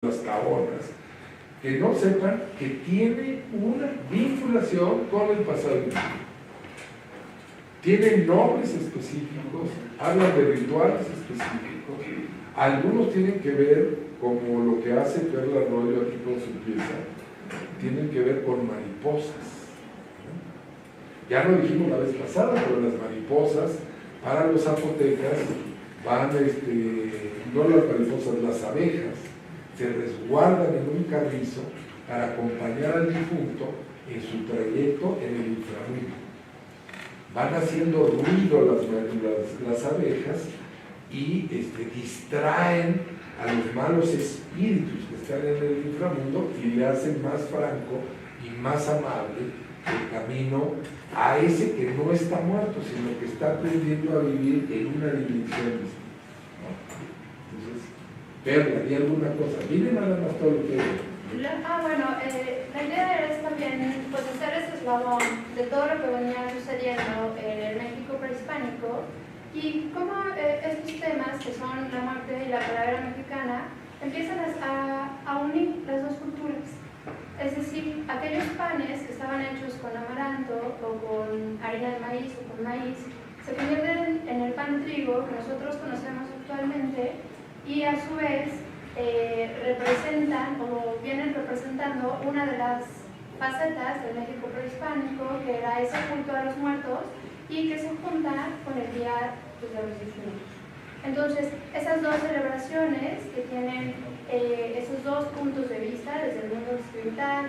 las cabonas, que no sepan que tiene una vinculación con el pasado indígena. Tienen nombres específicos, hablan de rituales específicos, algunos tienen que ver, como lo que hace Perla Arroyo aquí con su pieza, tienen que ver con mariposas. Ya lo dijimos la vez pasada, pero las mariposas para los zapotecas van, no las mariposas, las abejas, se resguardan en un carrizo para acompañar al difunto en su trayecto en el inframundo. Van haciendo ruido las abejas y distraen a los malos espíritus que están en el inframundo y le hacen más franco y más amable el camino a ese que no está muerto, sino que está aprendiendo a vivir en una dimensión distinta, ¿no? Entonces, Perla, ¿y alguna cosa? Dile nada más todo lo que bueno, la idea es también pues, hacer ese eslabón de todo lo que venía sucediendo en el México prehispánico y cómo estos temas, que son la muerte y la calavera mexicana, empiezan a unir las dos culturas. Es decir, aquellos panes que estaban hechos con amaranto o con harina de maíz o con maíz se convierten en el pan de trigo que nosotros conocemos actualmente y a su vez representan o vienen representando una de las facetas del México prehispánico, que era ese culto a los muertos y que se junta con el Día de los Difuntos. Entonces, esas dos celebraciones que tienen esos dos puntos de vista, desde el mundo occidental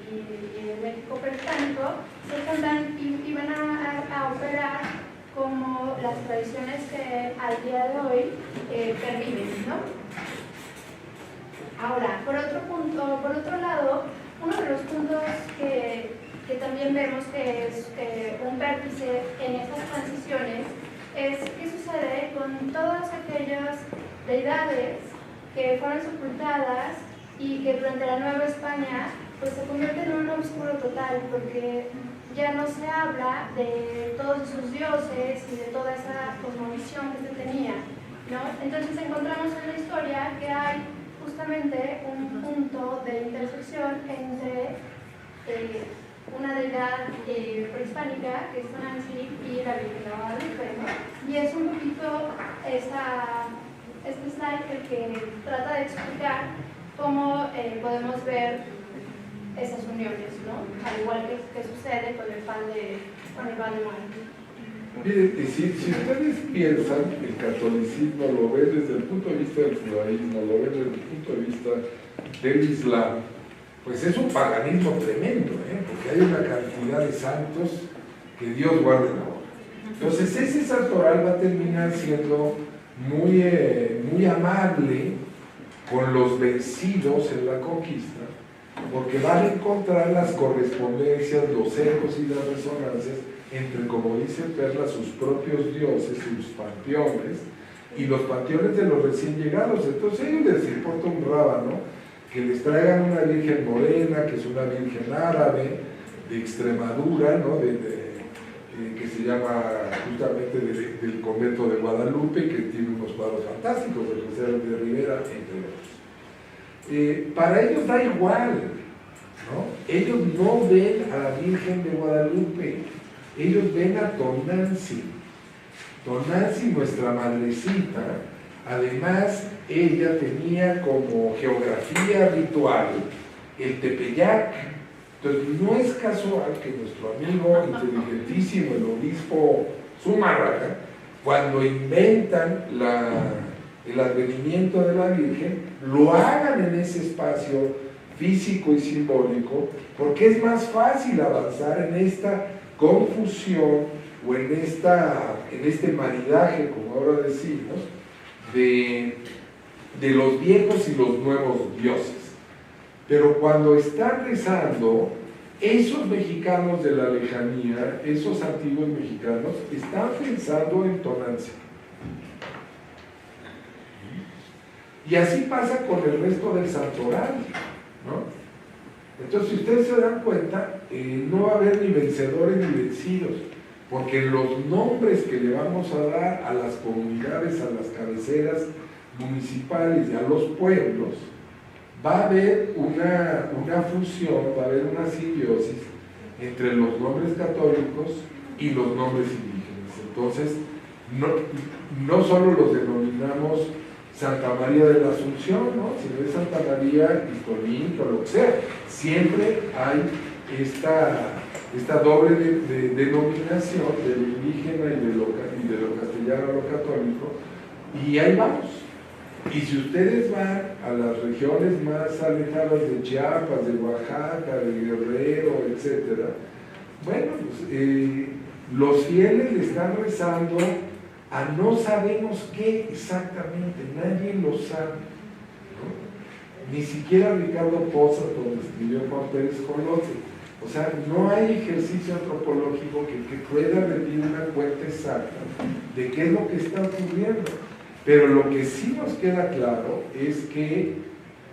y el México prehispánico, se juntan y van a operar como las tradiciones que al día de hoy perviven, ¿no? Ahora, por otro lado, uno de los puntos que también vemos que es un vértice en estas transiciones es qué sucede con todas aquellas deidades que fueron sepultadas y que durante la Nueva España pues, se convierten en un oscuro total, porque ya no se habla de todos esos dioses y de toda esa cosmovisión que se tenía, ¿no? Entonces encontramos en la historia que hay justamente un punto de intersección entre una deidad prehispánica, que es Tonantzin, y la Virgen de Guadalupe, ¿no? Y es un poquito este slide el que trata de explicar cómo podemos ver esas uniones, ¿no? Al igual que sucede con el pan de muerte. Miren, si ustedes piensan que el catolicismo lo ven desde el punto de vista del judaísmo, lo ven desde el punto de vista del islam, pues es un paganismo tremendo, porque hay una cantidad de santos que Dios guarde la hora. Entonces ese santoral va a terminar siendo muy amable con los vencidos en la conquista, porque van a encontrar las correspondencias, los ecos y las resonancias entre, como dice Perla, sus propios dioses, sus panteones, y los panteones de los recién llegados. Entonces a ellos les importa un rábano que les traigan una virgen morena, que es una virgen árabe, de Extremadura, ¿no? Que se llama justamente del convento de Guadalupe, que tiene unos cuadros fantásticos, de José de Rivera, entre otros. Para ellos da igual, ¿no? Ellos no ven a la Virgen de Guadalupe, ellos ven a Tonantzin. Tonantzin, nuestra madrecita, además ella tenía como geografía ritual el Tepeyac. Entonces no es casual que nuestro amigo inteligentísimo, el obispo Zumárraga, cuando inventan el advenimiento de la Virgen, lo hagan en ese espacio físico y simbólico, porque es más fácil avanzar en esta confusión o en este maridaje, como ahora decimos, de los viejos y los nuevos dioses. Pero cuando están rezando, esos mexicanos de la lejanía, esos antiguos mexicanos, están pensando en Tonantzin. Y así pasa con el resto del santoral, ¿no? Entonces, si ustedes se dan cuenta, no va a haber ni vencedores ni vencidos, porque los nombres que le vamos a dar a las comunidades, a las cabeceras municipales y a los pueblos, va a haber una fusión, va a haber una simbiosis entre los nombres católicos y los nombres indígenas. Entonces, no solo los denominamos Santa María de la Asunción, ¿no?, sino es Santa María Ixtoninque o lo que sea. Siempre hay esta doble denominación del indígena y de lo castellano a lo católico, y ahí vamos. Y si ustedes van a las regiones más alejadas de Chiapas, de Oaxaca, de Guerrero, etc., bueno, pues, los fieles le están rezando a no sabemos qué exactamente, nadie lo sabe, ¿no? Ni siquiera Ricardo Pozas, donde escribió Juan Pérez Colote. O sea, no hay ejercicio antropológico que pueda rendir una cuenta exacta de qué es lo que está ocurriendo. Pero lo que sí nos queda claro es que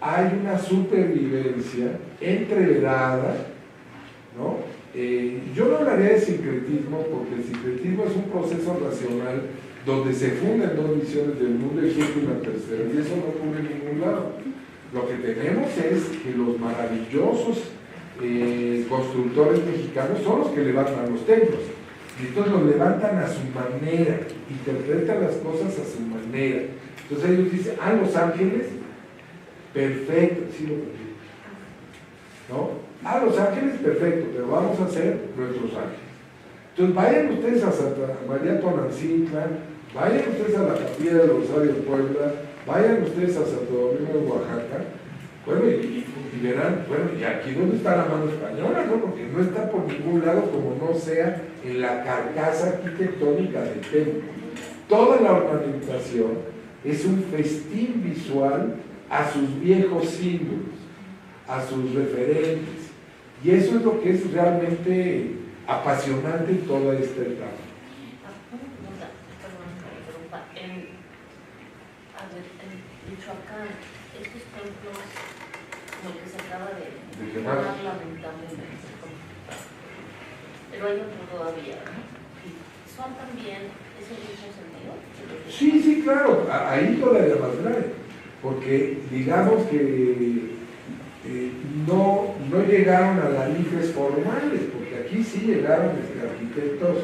hay una supervivencia entreverada, ¿no? Yo no hablaría de sincretismo, porque el sincretismo es un proceso racional donde se funden dos visiones del mundo y surge una tercera, y eso no ocurre en ningún lado. Lo que tenemos es que los maravillosos constructores mexicanos son los que levantan los templos, y entonces los levantan a su manera, interpretan las cosas a su manera. Entonces ellos dicen, Los Ángeles, perfecto, sí lo permito, ¿no? Los Ángeles, perfecto, pero vamos a hacer nuestros ángeles. Entonces vayan ustedes a Santa María Tonantzintla, vayan ustedes a la Capilla del Rosario de Puebla, vayan ustedes a Santo Domingo de Oaxaca, bueno, y verán, bueno, y aquí donde está la mano española, ¿no? Porque no está por ningún lado, como no sea en la carcasa arquitectónica del templo. Toda la ornamentación es un festín visual a sus viejos símbolos, a sus referentes, y eso es lo que es realmente apasionante en toda esta etapa. Perdón que me interrumpa. En Michoacán, estos templos, lo que se acaba de quemar lamentablemente, pero hay otro todavía, ¿no? ¿Son también ese mismo sentido? Sí, claro, ahí todavía más grave, porque digamos que no llegaron a las ligas formales, porque aquí sí llegaron arquitectos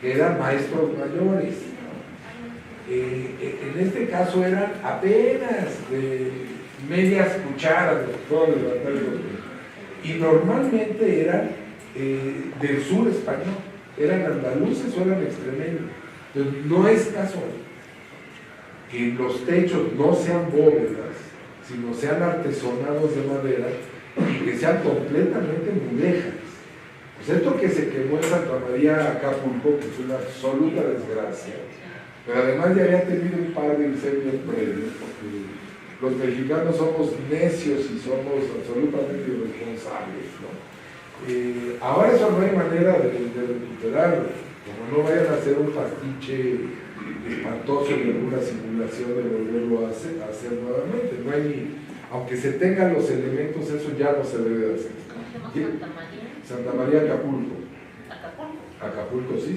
que eran maestros mayores. En este caso eran apenas de medias cucharas, y normalmente eran del sur español, eran andaluces o eran extremeños. Entonces no es casual que los techos no sean bóvedas, sino sean artesonados de madera y que sean completamente mudéjares. Pues esto que se quemó en Santa María Acapulco, que fue una absoluta desgracia, pero además ya había tenido un par de incendios previos, porque los mexicanos somos necios y somos absolutamente irresponsables, ¿no? Ahora eso no hay manera de recuperarlo, como no vayan a hacer un pastiche espantoso de alguna simulación de volverlo a hacer nuevamente. No hay ni, aunque se tengan los elementos, eso ya no se debe de hacer. ¿Cómo se llama? Santa María. Santa María Acapulco. Acapulco, sí.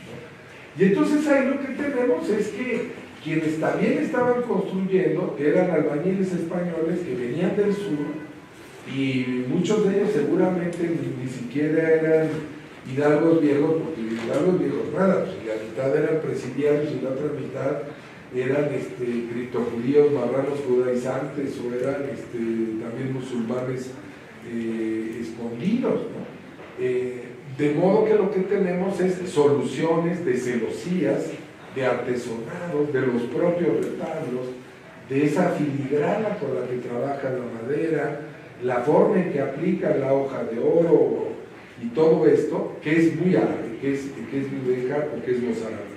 ¿No? Y entonces ahí lo que tenemos es que quienes también estaban construyendo eran albañiles españoles que venían del sur, y muchos de ellos seguramente ni siquiera eran hidalgos viejos, porque hidalgos viejos nada, pues la mitad eran presidiarios y la otra mitad eran criptojudíos, marranos judaizantes, o eran también musulmanes escondidos, ¿no? De modo que lo que tenemos es soluciones de celosías, de artesonados, de los propios retablos, de esa filigrana con la que trabaja la madera, la forma en que aplica la hoja de oro y todo esto, que es muy árabe, que es mudéjar o que es mozárabe.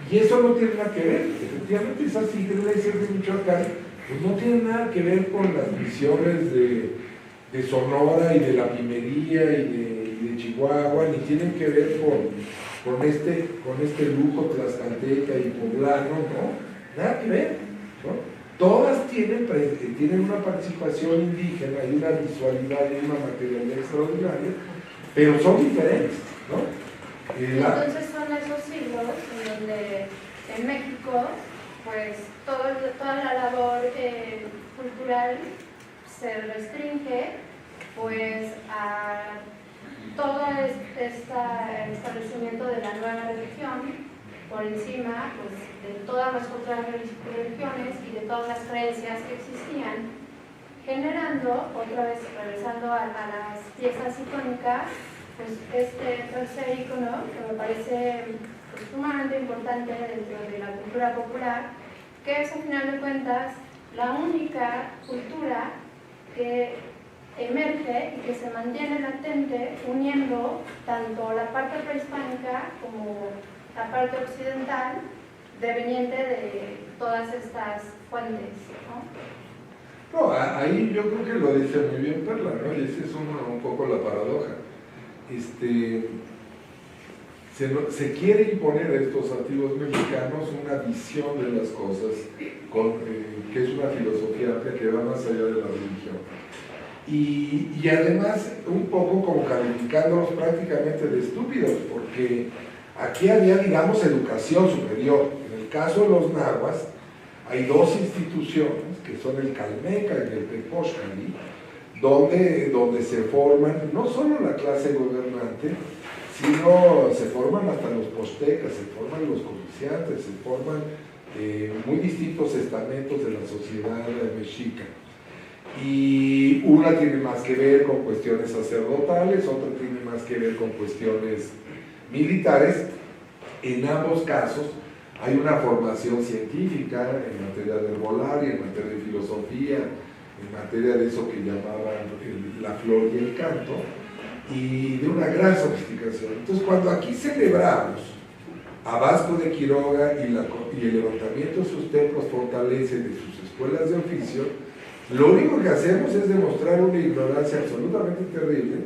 Y eso no tiene nada que ver, efectivamente esas iglesias de Michoacán pues no tienen nada que ver con las visiones de Sonora y de la Pimería y de Chihuahua, ni tienen que ver con este lujo tlaxcalteca y poblano, ¿no? Nada que ver, ¿no? Todas tienen una participación indígena y una visualidad y una materialidad extraordinaria, pero son diferentes, ¿no? Entonces son esos siglos en donde en México, pues toda la labor cultural se restringe pues a todo este establecimiento de la nueva religión por encima pues, de todas las otras religiones y de todas las creencias que existían, generando, otra vez regresando a las piezas icónicas, pues este tercer icono que me parece pues, sumamente importante dentro de la cultura popular, que es al final de cuentas la única cultura que emerge y que se mantiene latente uniendo tanto la parte prehispánica como la parte occidental deveniente de todas estas fuentes, ¿no? No, ahí yo creo que lo dice muy bien Perla, ¿no? Y esa es un poco la paradoja. Se quiere imponer a estos antiguos mexicanos una visión de las cosas que es una filosofía amplia que va más allá de la religión. Y además un poco como calificándolos prácticamente de estúpidos, porque aquí había, digamos, educación superior. En el caso de los nahuas hay dos instituciones, que son el Calmeca y el Tepochcali, donde se forman no solo la clase gobernante, sino se forman hasta los postecas, se forman los comerciantes, se forman muy distintos estamentos de la sociedad mexica. Y una tiene más que ver con cuestiones sacerdotales, otra tiene más que ver con cuestiones militares. En ambos casos hay una formación científica en materia de herbolaria, en materia de filosofía, en materia de eso que llamaban la flor y el canto, y de una gran sofisticación. Entonces, cuando aquí celebramos a Vasco de Quiroga y el levantamiento de sus templos fortaleza y de sus escuelas de oficio, lo único que hacemos es demostrar una ignorancia absolutamente terrible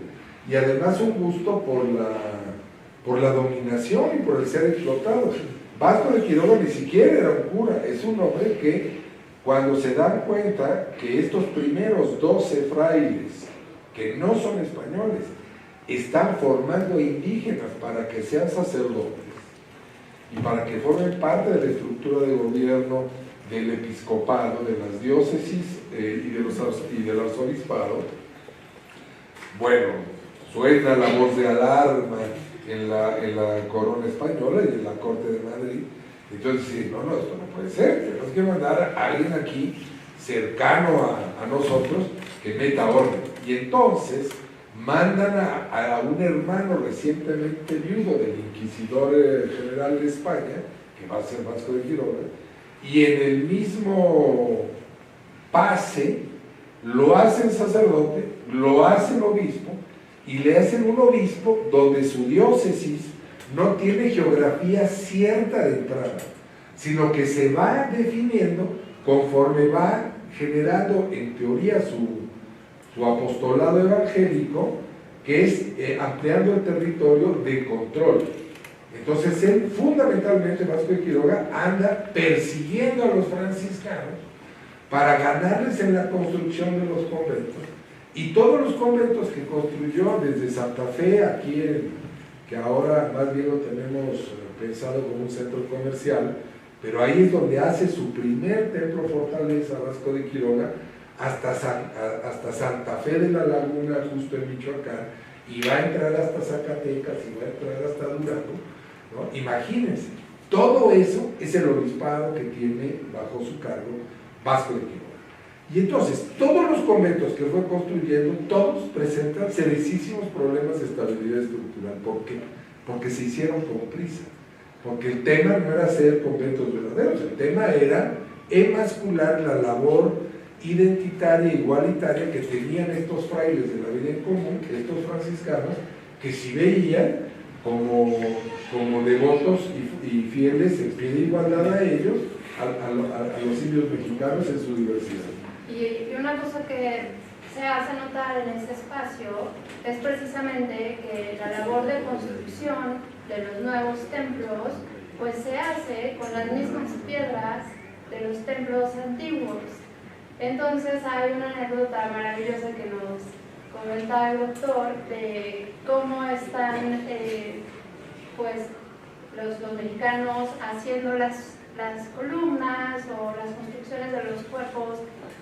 y además un gusto por la dominación y por el ser explotado. Vasco de Quiroga ni siquiera era un cura, es un hombre que cuando se dan cuenta que estos primeros 12 frailes, que no son españoles, están formando indígenas para que sean sacerdotes y para que formen parte de la estructura de gobierno del episcopado, de las diócesis y del arzobispado, bueno, suena la voz de alarma en la corona española y en la corte de Madrid. Entonces, sí, no, esto no puede ser, tenemos que mandar a alguien aquí cercano a nosotros que meta orden. Y entonces mandan a un hermano recientemente viudo del inquisidor general de España, que va a ser Vasco de Quiroga, y en el mismo pase lo hacen sacerdote, lo hacen obispo, y le hacen un obispo donde su diócesis no tiene geografía cierta de entrada, sino que se va definiendo conforme va generando en teoría su apostolado evangélico, que es ampliando el territorio de control. Entonces él fundamentalmente, Vasco de Quiroga, anda persiguiendo a los franciscanos para ganarles en la construcción de los conventos, y todos los conventos que construyó desde Santa Fe, aquí que ahora más bien lo tenemos pensado como un centro comercial, pero ahí es donde hace su primer templo fortaleza, Vasco de Quiroga, hasta Santa Fe de la Laguna, justo en Michoacán, y va a entrar hasta Zacatecas, y va a entrar hasta Durango, ¿no? Imagínense, todo eso es el obispado que tiene bajo su cargo Vasco de Quiroga. Y entonces, todos los conventos que fue construyendo, todos presentan seriosísimos problemas de estabilidad estructural. ¿Por qué? Porque se hicieron con prisa. Porque el tema no era hacer conventos verdaderos, el tema era emascular la labor identitaria e igualitaria que tenían estos frailes de la vida en común, estos franciscanos, que si veían como devotos y fieles en pie de igualdad a ellos, a los indios mexicanos en su diversidad. Y una cosa que se hace notar en este espacio es precisamente que la labor de construcción de los nuevos templos pues se hace con las mismas piedras de los templos antiguos. Entonces hay una anécdota maravillosa que nos comentaba el doctor de cómo están pues los mexicanos haciendo las columnas o las construcciones de los cuerpos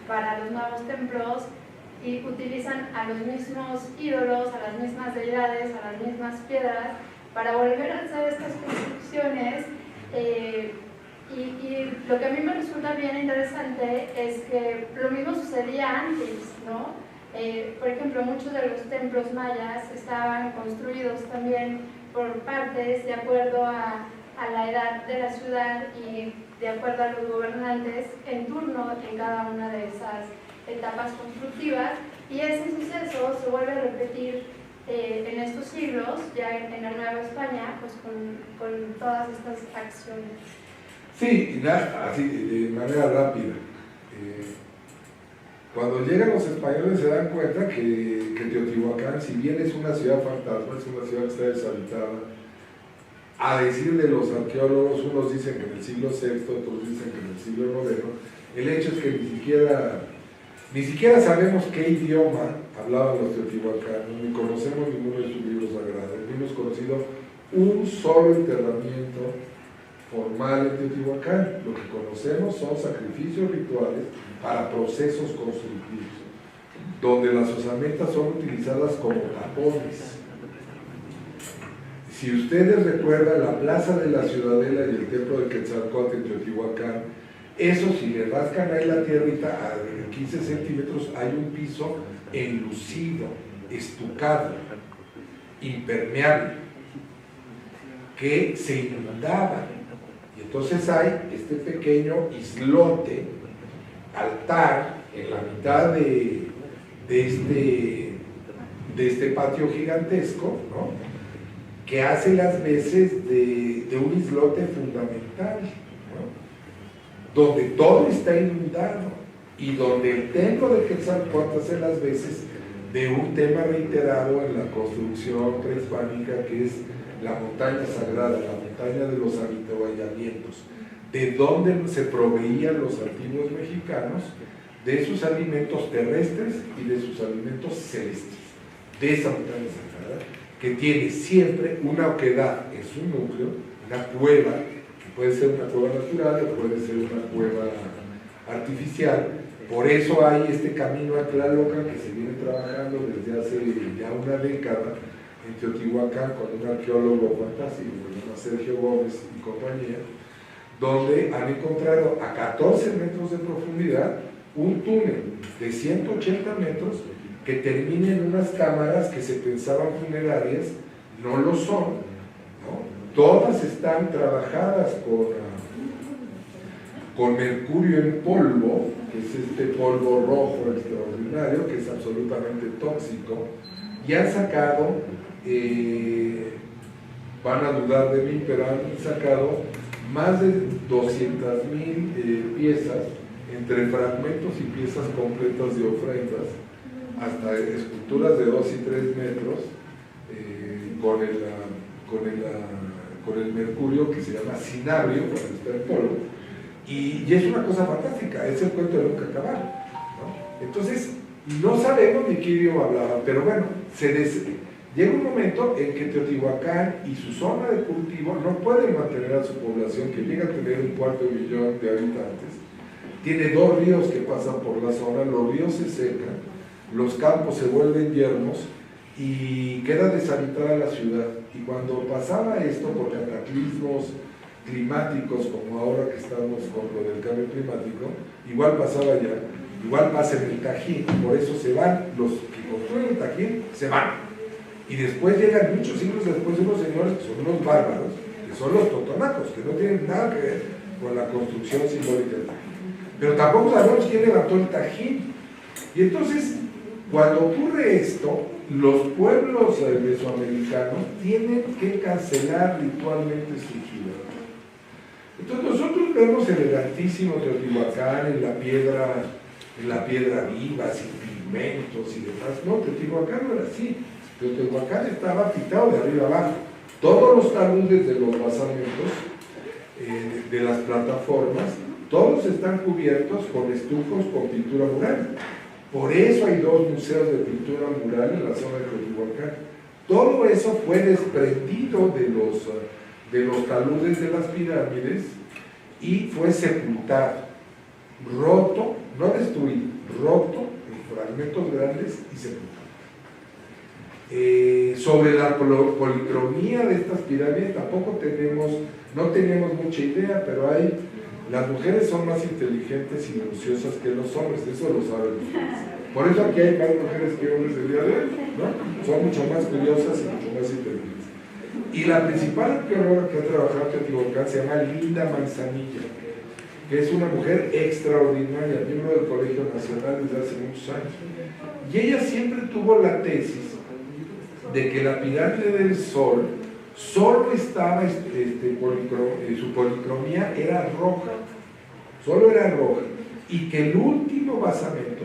para los nuevos los templos y utilizan a los mismos ídolos, a las mismas deidades, a las mismas piedras para volver a hacer estas construcciones. Y lo que a mí me resulta bien interesante es que lo mismo sucedía antes, ¿no? Por ejemplo, muchos de los templos mayas estaban construidos también por partes de acuerdo a la edad de la ciudad y de acuerdo a los gobernantes en turno en cada una de esas etapas constructivas, y ese suceso se vuelve a repetir en estos siglos, ya en la Nueva España, pues con todas estas acciones. Sí, así de manera rápida. Cuando llegan los españoles se dan cuenta que Teotihuacán, si bien es una ciudad fantasma, es una ciudad que está deshabitada. A decir de los arqueólogos, unos dicen que en el siglo VI, otros dicen que en el siglo IX, el hecho es que ni siquiera sabemos qué idioma hablaban los teotihuacanos, ni conocemos ninguno de sus libros sagrados, ni hemos conocido un solo enterramiento formal en Teotihuacán. Lo que conocemos son sacrificios rituales para procesos constructivos, donde las osamentas son utilizadas como tapones. Si ustedes recuerdan la plaza de la Ciudadela y el templo de Quetzalcóatl en Teotihuacán, eso, si le rascan ahí la tierrita a 15 centímetros, hay un piso enlucido, estucado, impermeable, que se inundaba. Y entonces hay este pequeño islote, altar, en la mitad de este patio gigantesco, ¿no?, que hace las veces de un islote fundamental, ¿no?, donde todo está inundado y donde el templo de Quetzalcóatl hace las veces de un tema reiterado en la construcción prehispánica, que es la montaña sagrada, la montaña de los avituallamientos, de donde se proveían los antiguos mexicanos de sus alimentos terrestres y de sus alimentos celestes, de esa montaña sagrada, que tiene siempre una oquedad en su núcleo, una cueva, que puede ser una cueva natural o puede ser una cueva artificial. Por eso hay este camino a Tlalocan que se viene trabajando desde hace ya una década en Teotihuacán con un arqueólogo fantástico, se llama Sergio Gómez y compañía, donde han encontrado a 14 metros de profundidad un túnel de 180 metros que termina en unas cámaras que se pensaban funerarias, no lo son, ¿no? Todas están trabajadas con mercurio en polvo, que es este polvo rojo extraordinario, que es absolutamente tóxico, y han sacado, van a dudar de mí, pero han sacado más de 200,000 piezas, entre fragmentos y piezas completas de ofrendas, hasta esculturas de 2 y 3 metros, con el mercurio que se llama cinabrio, cuando está en polvo, y es una cosa fantástica, es el cuento de nunca acabar, ¿no? Entonces, no sabemos ni qué idioma hablaban, pero bueno, llega un momento en que Teotihuacán y su zona de cultivo no pueden mantener a su población, que llega a tener 250,000 de habitantes. Tiene 2 ríos que pasan por la zona, los ríos se secan, los campos se vuelven yermos y queda deshabitada la ciudad. Y cuando pasaba esto por cataclismos climáticos, como ahora que estamos con lo del cambio climático, igual pasaba allá, igual pasa en el Tajín, por eso se van, los que construyen el Tajín se van. Y después llegan, muchos siglos después, unos señores que son unos bárbaros, que son los totonacos, que no tienen nada que ver con la construcción simbólica del Tajín. Pero tampoco sabemos quién levantó el Tajín. Y entonces, cuando ocurre esto, los pueblos mesoamericanos tienen que cancelar ritualmente su ciudad. Entonces nosotros vemos el elegantísimo Teotihuacán en la piedra viva, sin pigmentos y demás. No, Teotihuacán no era así. Teotihuacán estaba pintado de arriba abajo. Todos los taludes de los basamentos, de las plataformas, todos están cubiertos con estufos con pintura mural. Por eso hay 2 museos de pintura mural en la zona de Teotihuacán. Todo eso fue desprendido de los taludes de las pirámides y fue sepultado, roto, no destruido, roto en fragmentos grandes y sepultado. Sobre la policromía de estas pirámides tampoco no tenemos mucha idea, pero las mujeres son más inteligentes y minuciosas que los hombres, eso lo saben ustedes. Por eso aquí hay más mujeres que hombres el día de hoy, ¿no? Son mucho más curiosas y mucho más inteligentes. Y la principal arqueóloga que ha trabajado en Teotihuacán se llama Linda Manzanilla, que es una mujer extraordinaria, miembro del Colegio Nacional desde hace muchos años. Y ella siempre tuvo la tesis de que la pirámide del Sol solo estaba, su policromía era roja, solo era roja, y que el último basamento,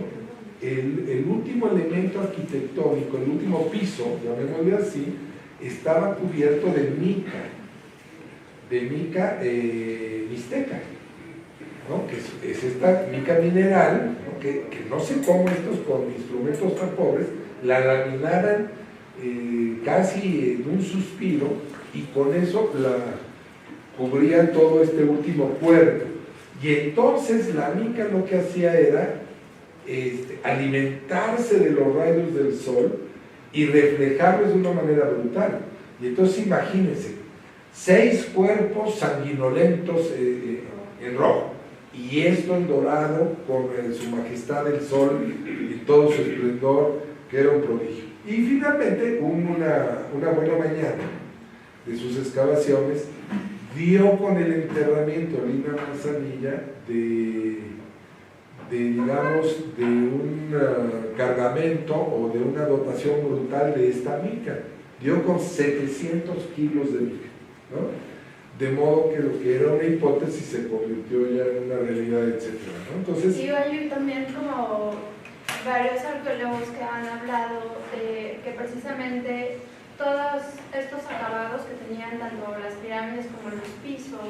el último elemento arquitectónico, el último piso, llamémosle así, estaba cubierto de mica mixteca, ¿no? Que es esta mica mineral, ¿no? que no sé cómo estos con instrumentos tan pobres la laminaran casi en un suspiro, y con eso la cubrían todo este último cuerpo. Y entonces la mica lo que hacía era alimentarse de los rayos del sol y reflejarlos de una manera brutal. Y entonces imagínense, 6 cuerpos sanguinolentos en rojo, y esto en dorado con su majestad el sol y todo su esplendor, que era un prodigio. Y finalmente, una buena mañana de sus excavaciones, dio con el enterramiento Linda Manzanilla digamos, de un cargamento o de una dotación brutal de esta mica. Dio con 700 kilos de mica, ¿no? De modo que lo que era una hipótesis se convirtió ya en una realidad, etc., ¿no? Entonces, sí, hay también como varios arqueólogos que han hablado de que precisamente todos estos acabados que tenían tanto las pirámides como los pisos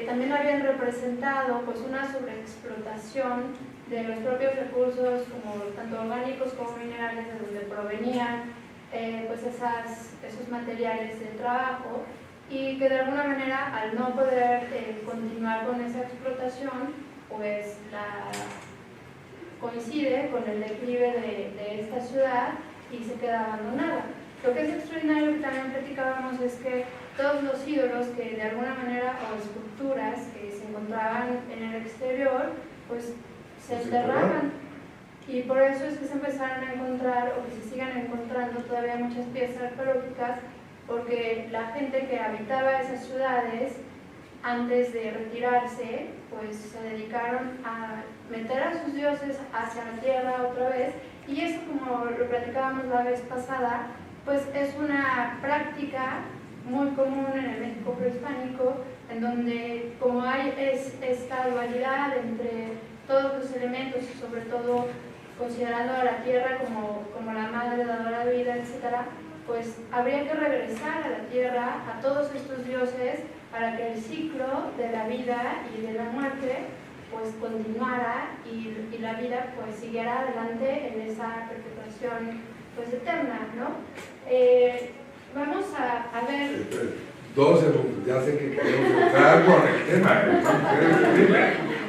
también habían representado pues una sobreexplotación de los propios recursos, como tanto orgánicos como minerales, de donde provenían pues esos materiales de trabajo, y que de alguna manera, al no poder continuar con esa explotación, pues coincide con el declive de esta ciudad y se queda abandonada. Lo que es extraordinario, que también platicábamos, es que todos los ídolos que de alguna manera, o esculturas que se encontraban en el exterior, pues se enterraban. Y por eso es que se empezaron a encontrar, o que se sigan encontrando todavía muchas piezas arqueológicas, porque la gente que habitaba esas ciudades, antes de retirarse, pues se dedicaron a meter a sus dioses hacia la tierra otra vez, y eso, como lo platicábamos la vez pasada, pues es una práctica muy común en el México prehispánico, en donde como hay esta dualidad entre todos los elementos, y sobre todo considerando a la tierra como la madre dadora de vida, etc., pues habría que regresar a la tierra, a todos estos dioses, para que el ciclo de la vida y de la muerte pues continuara, y la vida pues siguiera adelante en esa perpetuación pues eterna, ¿no? Vamos a ver... 2 segundos, ya sé que queremos entrar con el tema,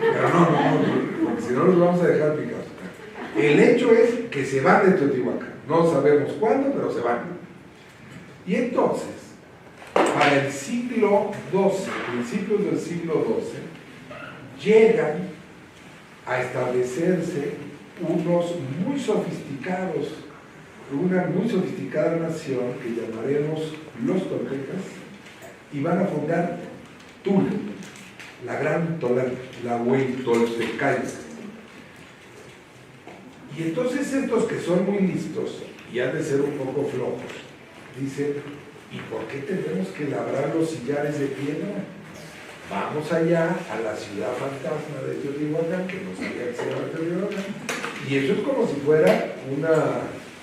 pero no, porque si no los vamos a dejar picados. El hecho es que se van de Teotihuacán, no sabemos cuándo, pero se van. Y entonces, para el siglo XII, principios del siglo XII, llegan a establecerse una muy sofisticada nación que llamaremos los toltecas, y van a fundar Tula, la gran Tolteca, la Huitoltecaya. Y entonces estos que son muy listos y han de ser un poco flojos, dicen: ¿y por qué tenemos que labrar los sillares de piedra? Vamos allá a la ciudad fantasma de Teotihuacán, que no sabía que se llama Teotihuacán, y eso es como si fuera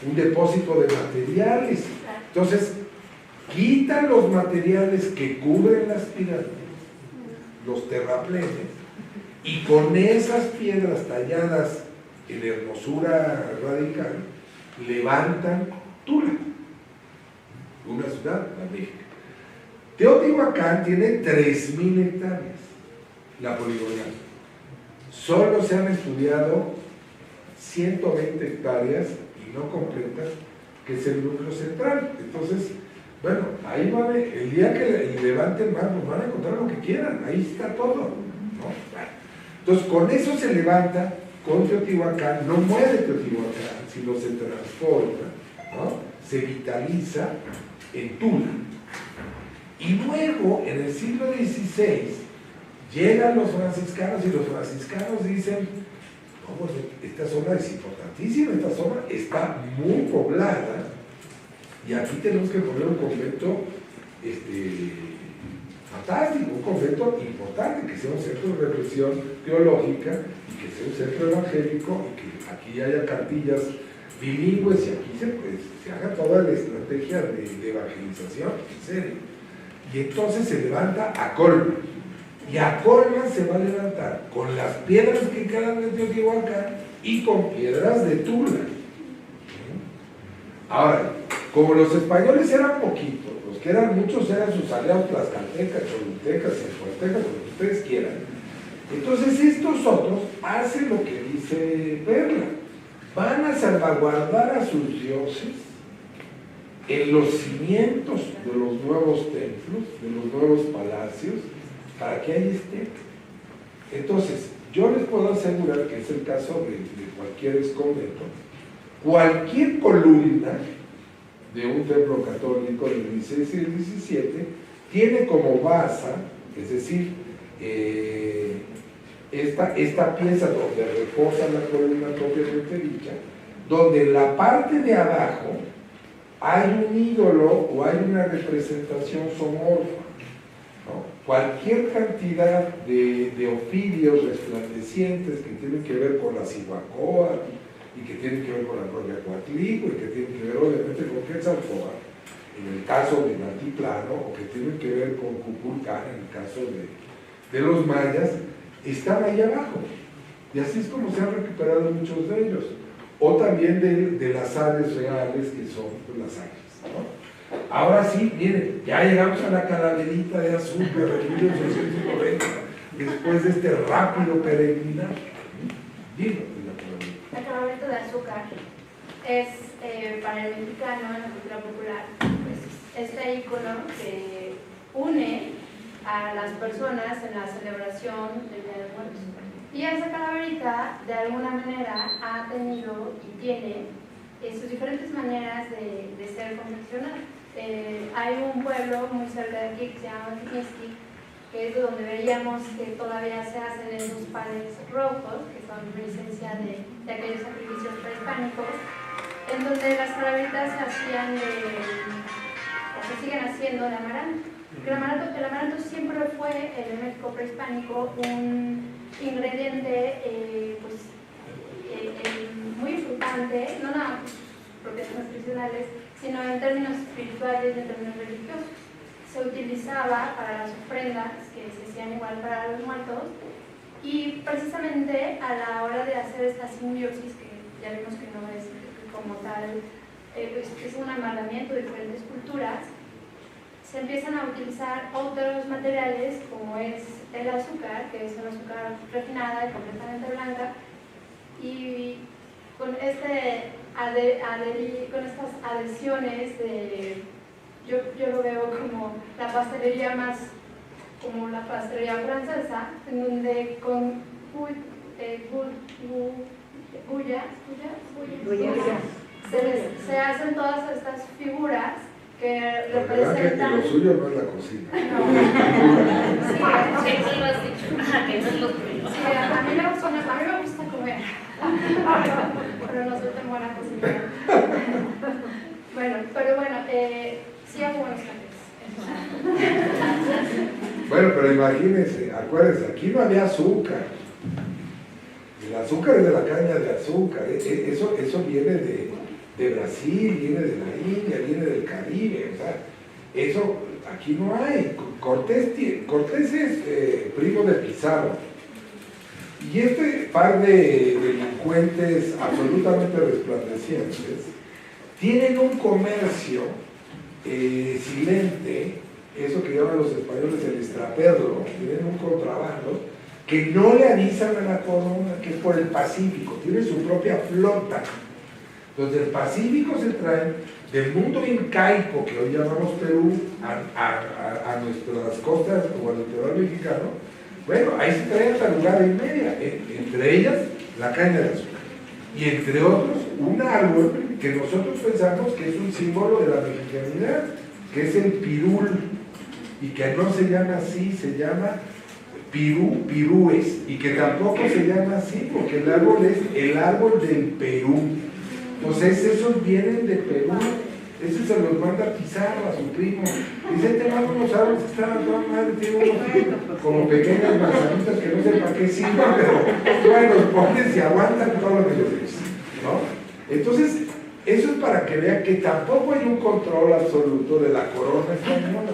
un depósito de materiales. Entonces, quitan los materiales que cubren las pirámides, los terraplenes, y con esas piedras talladas en hermosura radical, levantan Tula, una ciudad magnífica. Teotihuacán tiene 3.000 hectáreas, la poligonal. Solo se han estudiado 120 hectáreas y no completas, que es el núcleo central. Entonces, bueno, ahí van, el día que levanten más, pues van a encontrar lo que quieran, ahí está todo, ¿no? Entonces, con eso se levanta con Teotihuacán, no muere Teotihuacán, sino se transforma, ¿no? Se vitaliza en Tula. Y luego, en el siglo XVI, llegan los franciscanos y los franciscanos dicen, no, pues esta zona es importantísima, esta zona está muy poblada y aquí tenemos que poner un convento fantástico, un convento importante, que sea un centro de reflexión teológica y que sea un centro evangélico y que aquí haya cartillas bilingües y aquí se haga toda la estrategia de evangelización, en serio. Y entonces se levanta a Colman. Y a Colman se va a levantar con las piedras que quedan de Teotihuacán y con piedras de Tula. Ahora, como los españoles eran poquitos, los que eran muchos eran sus aliados tlaxcaltecas, cholultecas, cienfuegtecas, lo que ustedes quieran. Entonces estos otros hacen lo que dice Perla. Van a salvaguardar a sus dioses en los cimientos de los nuevos templos, de los nuevos palacios, para que ahí esté. Entonces, yo les puedo asegurar que es el caso de cualquier convento, cualquier columna de un templo católico del XVI y del XVII tiene como base, es decir, esta pieza donde reposa la columna propiamente dicha, donde en la parte de abajo hay un ídolo o hay una representación zoomorfa, ¿no? Cualquier cantidad de ofidios resplandecientes que tienen que ver con la Cihuacóatl y que tienen que ver con la propia Coatlico y que tienen que ver obviamente con Quetzalcóatl en el caso del Altiplano, o que tienen que ver con Cuculcán en el caso de los mayas, están ahí abajo. Y así es como se han recuperado muchos de ellos. O también de las aves reales, que son las águilas, ¿no? Ahora sí, miren, ya llegamos a la calaverita de azúcar de 1890, después de este rápido peregrinar. Dilo, la calaverita de azúcar es para el mexicano, en la cultura popular, pues, este ícono que une a las personas en la celebración del Día de Muertos. Y esa calaverita, de alguna manera, ha tenido y tiene sus diferentes maneras de ser confeccionada. Hay un pueblo muy cerca de aquí que se llama Tiquisqui, que es de donde veíamos que todavía se hacen esos panes rojos, que son reminiscencia de aquellos sacrificios prehispánicos, en donde las calaveritas se hacían o se siguen haciendo de amaranto. El amaranto siempre fue en el México prehispánico un ingrediente muy importante, no nada por sus propiedades nutricionales, sino en términos espirituales y en términos religiosos. Se utilizaba para las ofrendas que se hacían igual para los muertos, y precisamente a la hora de hacer esta simbiosis, que ya vimos que no es como tal, es un amalgamiento de diferentes culturas, se empiezan a utilizar otros materiales como es el azúcar, que es una azúcar refinada y completamente blanca, y con, con estas adhesiones yo lo veo como la pastelería más como la pastelería francesa, en donde con se hacen todas estas figuras que representan... Que lo suyo no es la cocina. No. Sí, lo has dicho, que no es lo tuyo. Sí, a mí me gusta comer, pero no soy tan buena cocinera. Bueno, sí hago buenos cafés. Bueno, pero imagínense, acuérdense, aquí no había azúcar. El azúcar es de la caña de azúcar, eso viene de Brasil, viene de la India, viene del Caribe, o sea, eso aquí no hay. Cortés es primo de Pizarro, y este par de delincuentes absolutamente resplandecientes tienen un comercio silente, eso que llaman los españoles el extraperlo, tienen un contrabando que no le avisan a la corona, que es por el Pacífico, tiene su propia flota. Entonces del Pacífico se traen del mundo incaico, que hoy llamamos Perú, a nuestras costas o al litoral mexicano. Bueno, ahí se trae tarugada y media, entre ellas la caña de azúcar. Y entre otros, un árbol que nosotros pensamos que es un símbolo de la mexicanidad, que es el pirul, y que no se llama así, se llama pirúes, y que tampoco se llama así, porque el árbol es el árbol del Perú. Entonces esos vienen de Perú, esos se los manda Pizarro a su primo. Dice, te mando unos árboles que están a toda madre, tiene unos como pequeñas manzanitas que no sé para qué sirven, pero bueno, los pones y aguantan todo lo que les dice, ¿no? Entonces, eso es para que vean que tampoco hay un control absoluto de la corona española.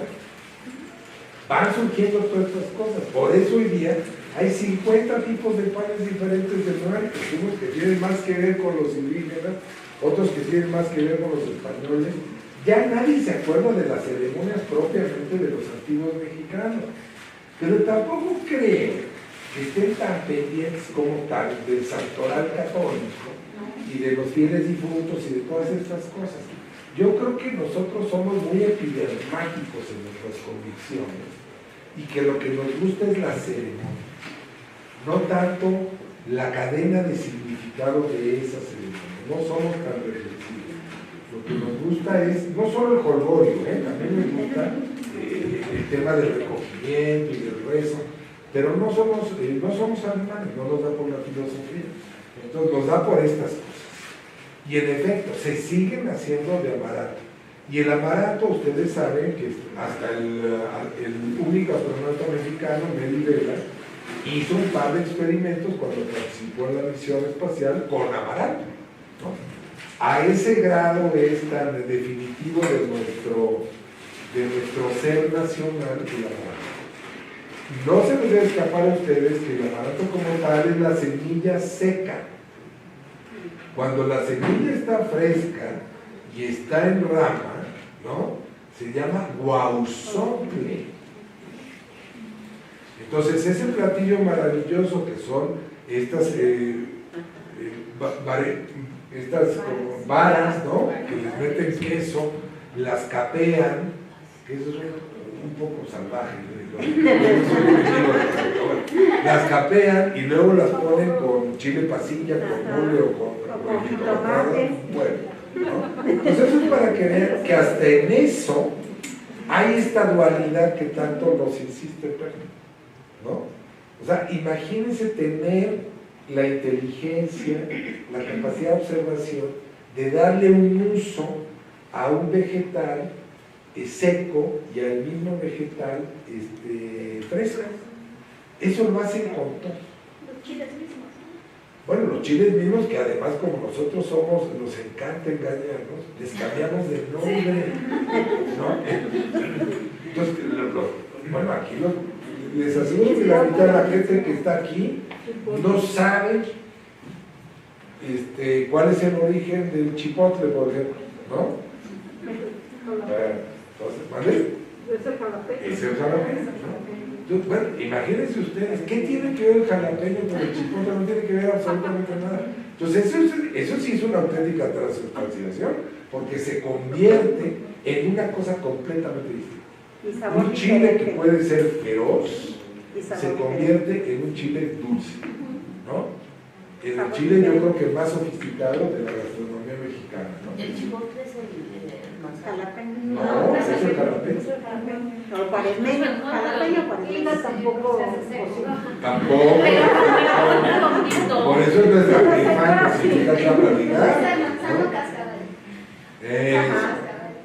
Van surgiendo todas estas cosas. Por eso hoy día hay 50 tipos de panes diferentes de nueve, unos que tienen más que ver con los indígenas, otros que tienen más que ver con los españoles. Ya nadie se acuerda de las ceremonias propiamente de los antiguos mexicanos. Pero tampoco creo que estén tan pendientes como tal del santoral católico y de los fieles difuntos y de todas estas cosas. Yo creo que nosotros somos muy epidermáticos en nuestras convicciones y que lo que nos gusta es la ceremonia, no tanto la cadena de significado de esa ceremonia. No somos tan reflexivos. Lo que nos gusta es, no solo el jolgorio, también nos gusta el tema del recogimiento y del rezo, pero no somos alemanes, no nos da por la filosofía, entonces nos da por estas cosas. Y en efecto, se siguen haciendo de amaranto. Y el amaranto, ustedes saben que hasta el único astronauta mexicano, Mary Vela, hizo un par de experimentos cuando participó en la misión espacial con amaranto, ¿no? A ese grado es tan definitivo de nuestro ser nacional el amaranto. No se les debe escapar a ustedes que el amaranto como tal es la semilla seca. Cuando la semilla está fresca y está en rama, ¿no? Se llama guauzople. Entonces ese platillo maravilloso que son estas como varas, ¿no? Que les meten queso, las capean, que eso es un poco salvaje, las capean y luego las ponen con chile pasilla, con mole o con tomate, ¿no? Entonces eso es para que vean que hasta en eso hay esta dualidad que tanto nos insiste Pedro, ¿no? O sea, imagínense tener la inteligencia, la capacidad de observación de darle un uso a un vegetal seco y al mismo vegetal fresco. Eso lo hacen con todo. Los chiles mismos. Bueno, los chiles mismos que además como nosotros nos encanta engañarnos, les cambiamos de nombre, ¿no? Entonces, bueno, aquí les aseguro que la mitad de la gente que está aquí no sabe cuál es el origen del chipotle, por ejemplo, ¿no? Entonces, ¿vale? Es el jalapeño, ¿no? Entonces, bueno, imagínense ustedes, ¿qué tiene que ver el jalapeño con el chipotle? No tiene que ver absolutamente nada. Entonces, eso sí es una auténtica transubstanciación, porque se convierte en una cosa completamente distinta. Un chile que puede ser feroz se convierte en un chile dulce, ¿no? El chile yo creo que es más sofisticado de la gastronomía mexicana, ¿no? El chipotle es el jalapeño. No, es el jalapeño. No, cuaresmeño, jalapeño, cuaresmeño tampoco. Tampoco. Por eso es nuestra prima, que significa que platicar. Manzano cascabel.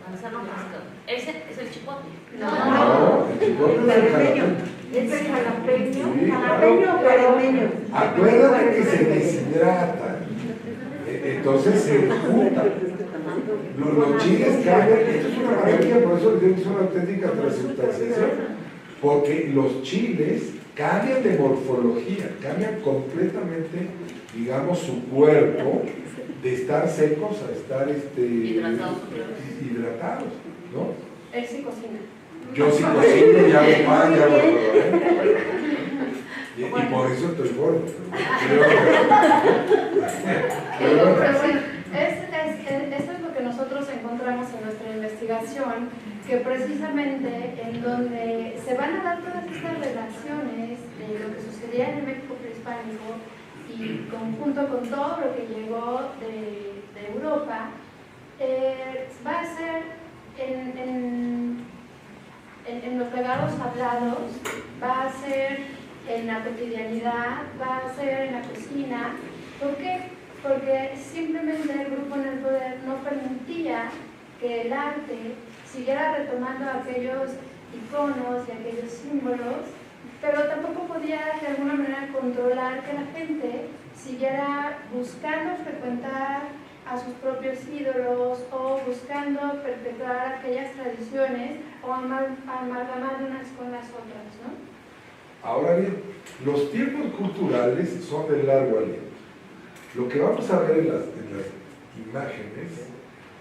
Manzano cascabel. Ese es el chipotle. No, el chipotle es el jalapeño. Es el jalapeño, Sí, jalapeño o cuaresmeño. Acuérdate que se deshidrata, entonces se juntan. Los chiles cambian, esto es una maravilla, por eso les digo que es una auténtica transubstanciación, porque los chiles cambian de morfología, cambian completamente, digamos, su cuerpo de estar secos a estar hidratados, ¿no? Él sí cocina. Yo sí cocino y hago pan, y hago todo, Y por eso estoy gordo. Pero bueno, esto es lo que nosotros encontramos en nuestra investigación, que precisamente en donde se van a dar todas estas relaciones de lo que sucedía en el México prehispánico y conjunto con todo lo que llegó de Europa, va a ser en los legados hablados, va a ser en la cotidianidad, va a ser en la cocina. ¿Por qué? Porque simplemente el grupo en el poder no permitía que el arte siguiera retomando aquellos iconos y aquellos símbolos, pero tampoco podía de alguna manera controlar que la gente siguiera buscando frecuentar a sus propios ídolos o buscando perpetuar aquellas tradiciones o amalgamar unas con las otras, ¿no? Ahora bien, los tiempos culturales son de largo aliento. Lo que vamos a ver en las imágenes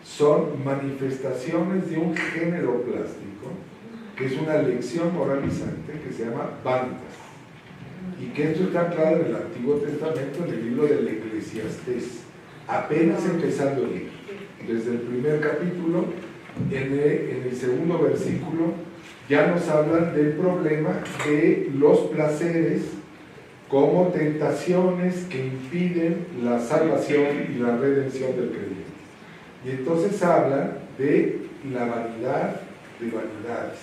son manifestaciones de un género plástico, que es una lección moralizante que se llama vanitas. Y que esto está claro en el Antiguo Testamento, en el libro del Eclesiastés, apenas empezando el libro. Desde el primer capítulo, en el segundo versículo, ya nos hablan del problema de los placeres como tentaciones que impiden la salvación y la redención del creyente. Y entonces hablan de la vanidad de vanidades.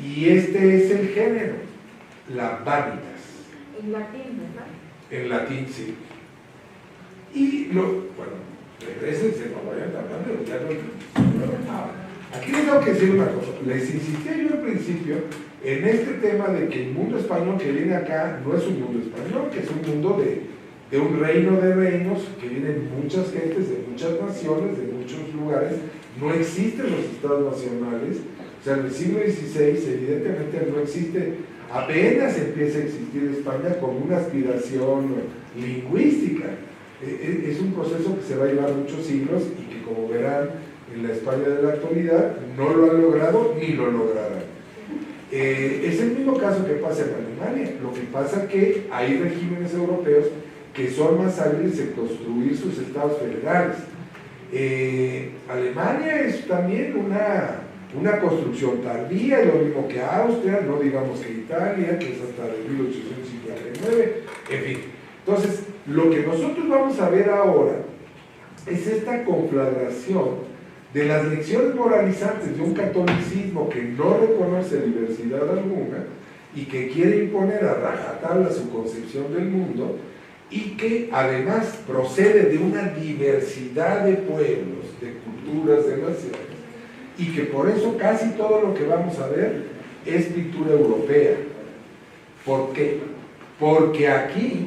Y este es el género, la vanitas. En latín, ¿verdad? En latín, sí. Y regresense, no vayan hablando, ya no. Aquí les tengo que decir una cosa. Les insistí yo al principio en este tema de que el mundo español que viene acá no es un mundo español, que es un mundo de un reino de reinos, que vienen muchas gentes de muchas naciones, de muchos lugares. No existen los estados nacionales. O sea, en el siglo XVI evidentemente no existe, apenas empieza a existir España como una aspiración lingüística. Es un proceso que se va a llevar muchos siglos y que, como verán, en la España de la actualidad no lo han logrado ni lo lograrán. Es el mismo caso que pasa en Alemania. Lo que pasa es que hay regímenes europeos que son más hábiles en construir sus estados federales. Alemania es también una construcción tardía, lo mismo que Austria, no digamos que Italia, que es hasta de 1859, en fin. Entonces, lo que nosotros vamos a ver ahora es esta conflagración de las lecciones moralizantes de un catolicismo que no reconoce diversidad alguna y que quiere imponer a rajatabla su concepción del mundo, y que además procede de una diversidad de pueblos, de culturas, de naciones, y que por eso casi todo lo que vamos a ver es pintura europea. ¿Por qué? Porque aquí,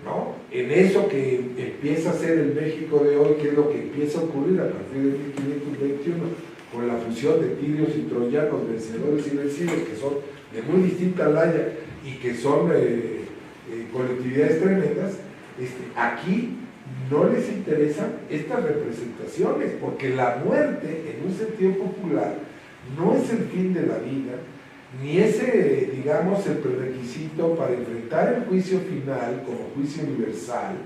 ¿no?, en eso que empieza a ser el México de hoy, que es lo que empieza a ocurrir a partir de 1521, con la fusión de tirios y troyanos, vencedores y vencidos, que son de muy distinta laya y que son colectividades tremendas, aquí no les interesan estas representaciones, porque la muerte, en un sentido popular, no es el fin de la vida, ni es, digamos, el prerequisito para enfrentar el juicio final como juicio universal,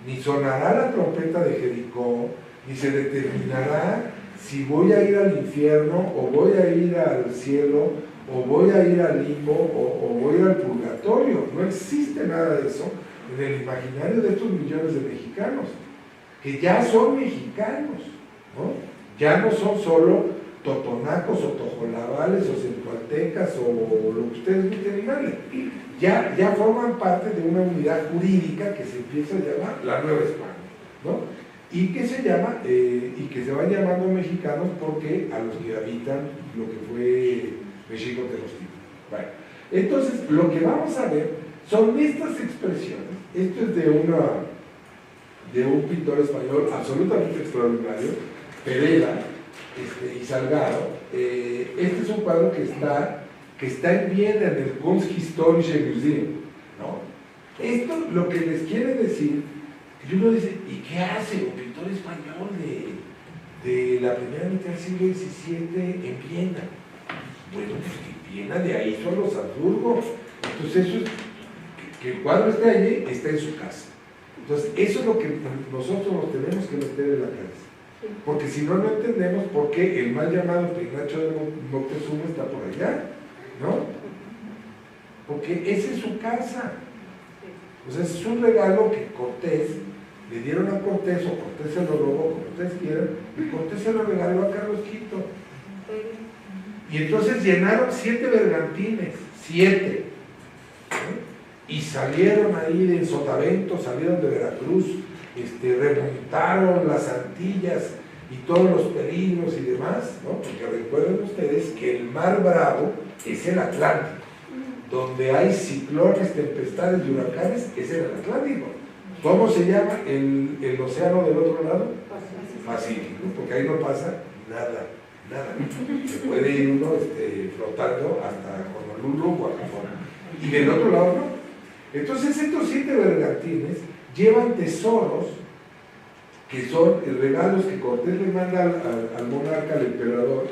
ni sonará la trompeta de Jericó, ni se determinará si voy a ir al infierno, o voy a ir al cielo, o voy a ir al limbo, o voy a ir al purgatorio. No existe nada de eso en el imaginario de estos millones de mexicanos, que ya son mexicanos, ¿no? Ya no son solo totonacos o tojolabales o centroaltecas o lo que ustedes gusten y manden. Ya forman parte de una unidad jurídica que se empieza a llamar la Nueva España, ¿no? Y que se llama, y que se van llamando mexicanos porque a los que habitan lo que fue México Tenochtitlan. Bueno, entonces lo que vamos a ver son estas expresiones. Esto es de un pintor español absolutamente extraordinario, Pereda y Salgado. Este es un cuadro que está en Viena, en el Kunsthistorische Museum, ¿no? Esto lo que les quiere decir, y uno dice, ¿y qué hace un pintor español de la primera mitad del siglo XVII en Viena? Bueno, pues que Viena, de ahí son los Habsburgo. Entonces eso es Que el cuadro esté allí, está en su casa. Entonces, eso es lo que nosotros nos tenemos que meter en la cabeza. Porque si no, no entendemos por qué el mal llamado Peinacho de Moctezuma está por allá, ¿no? Porque esa es su casa. O sea, es un regalo que Cortés le dieron a Cortés, o Cortés se lo robó, como ustedes quieran, y Cortés se lo regaló a Carlos V. Y entonces llenaron 7 bergantines, 7. Y salieron ahí en Sotavento, salieron de Veracruz, remontaron las Antillas y todos los peligros y demás, ¿no? Porque recuerden ustedes que el Mar Bravo es el Atlántico, donde hay ciclones, tempestades y huracanes, es el Atlántico. ¿Cómo se llama el océano del otro lado? Pacífico, porque ahí no pasa nada. Se puede ir uno flotando hasta Honolulu o a Japón. Y del otro lado no. Entonces estos 7 bergantines llevan tesoros que son regalos que Cortés le manda al monarca, al emperador,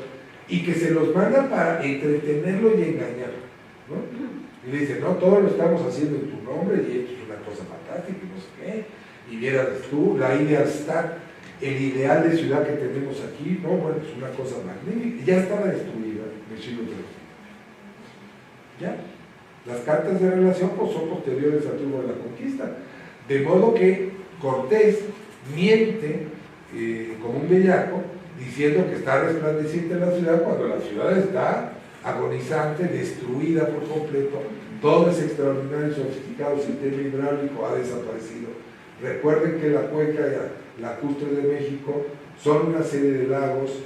y que se los manda para entretenerlo y engañarlo, ¿no? Y le dice, no, todo lo estamos haciendo en tu nombre y esto es una cosa fantástica y no sé qué. Y vieras tú, la Idealstadt, el ideal de ciudad que tenemos aquí, no, bueno, es una cosa magnífica. Ya estaba destruida en el siglo III. ¿Ya? Las cartas de relación pues, son posteriores al triunfo de la conquista. De modo que Cortés miente como un bellaco diciendo que está resplandeciente en la ciudad cuando la ciudad está agonizante, destruida por completo. Todo es extraordinario y sofisticado, el sistema hidráulico ha desaparecido. Recuerden que la cuenca y la lacustre de México son una serie de lagos,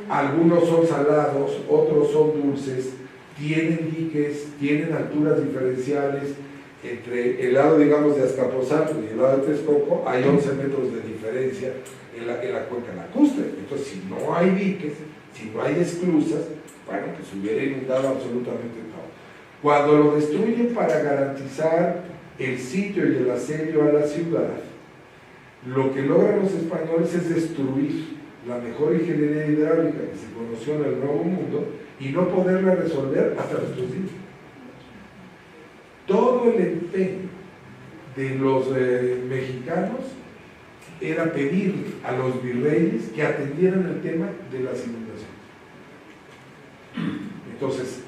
algunos son salados, otros son dulces, tienen diques, tienen alturas diferenciales. Entre el lado, digamos, de Azcapotzalco y el lado de Texcoco hay 11 metros de diferencia en la cuenca lacustre. Entonces, si no hay diques, si no hay esclusas, bueno, pues hubiera inundado absolutamente todo. Cuando lo destruyen para garantizar el sitio y el asedio a la ciudad, lo que logran los españoles es destruir la mejor ingeniería hidráulica que se conoció en el Nuevo Mundo y no poderla resolver hasta nuestros días. Todo el empeño de los mexicanos era pedir a los virreyes que atendieran el tema de las inundaciones. Entonces,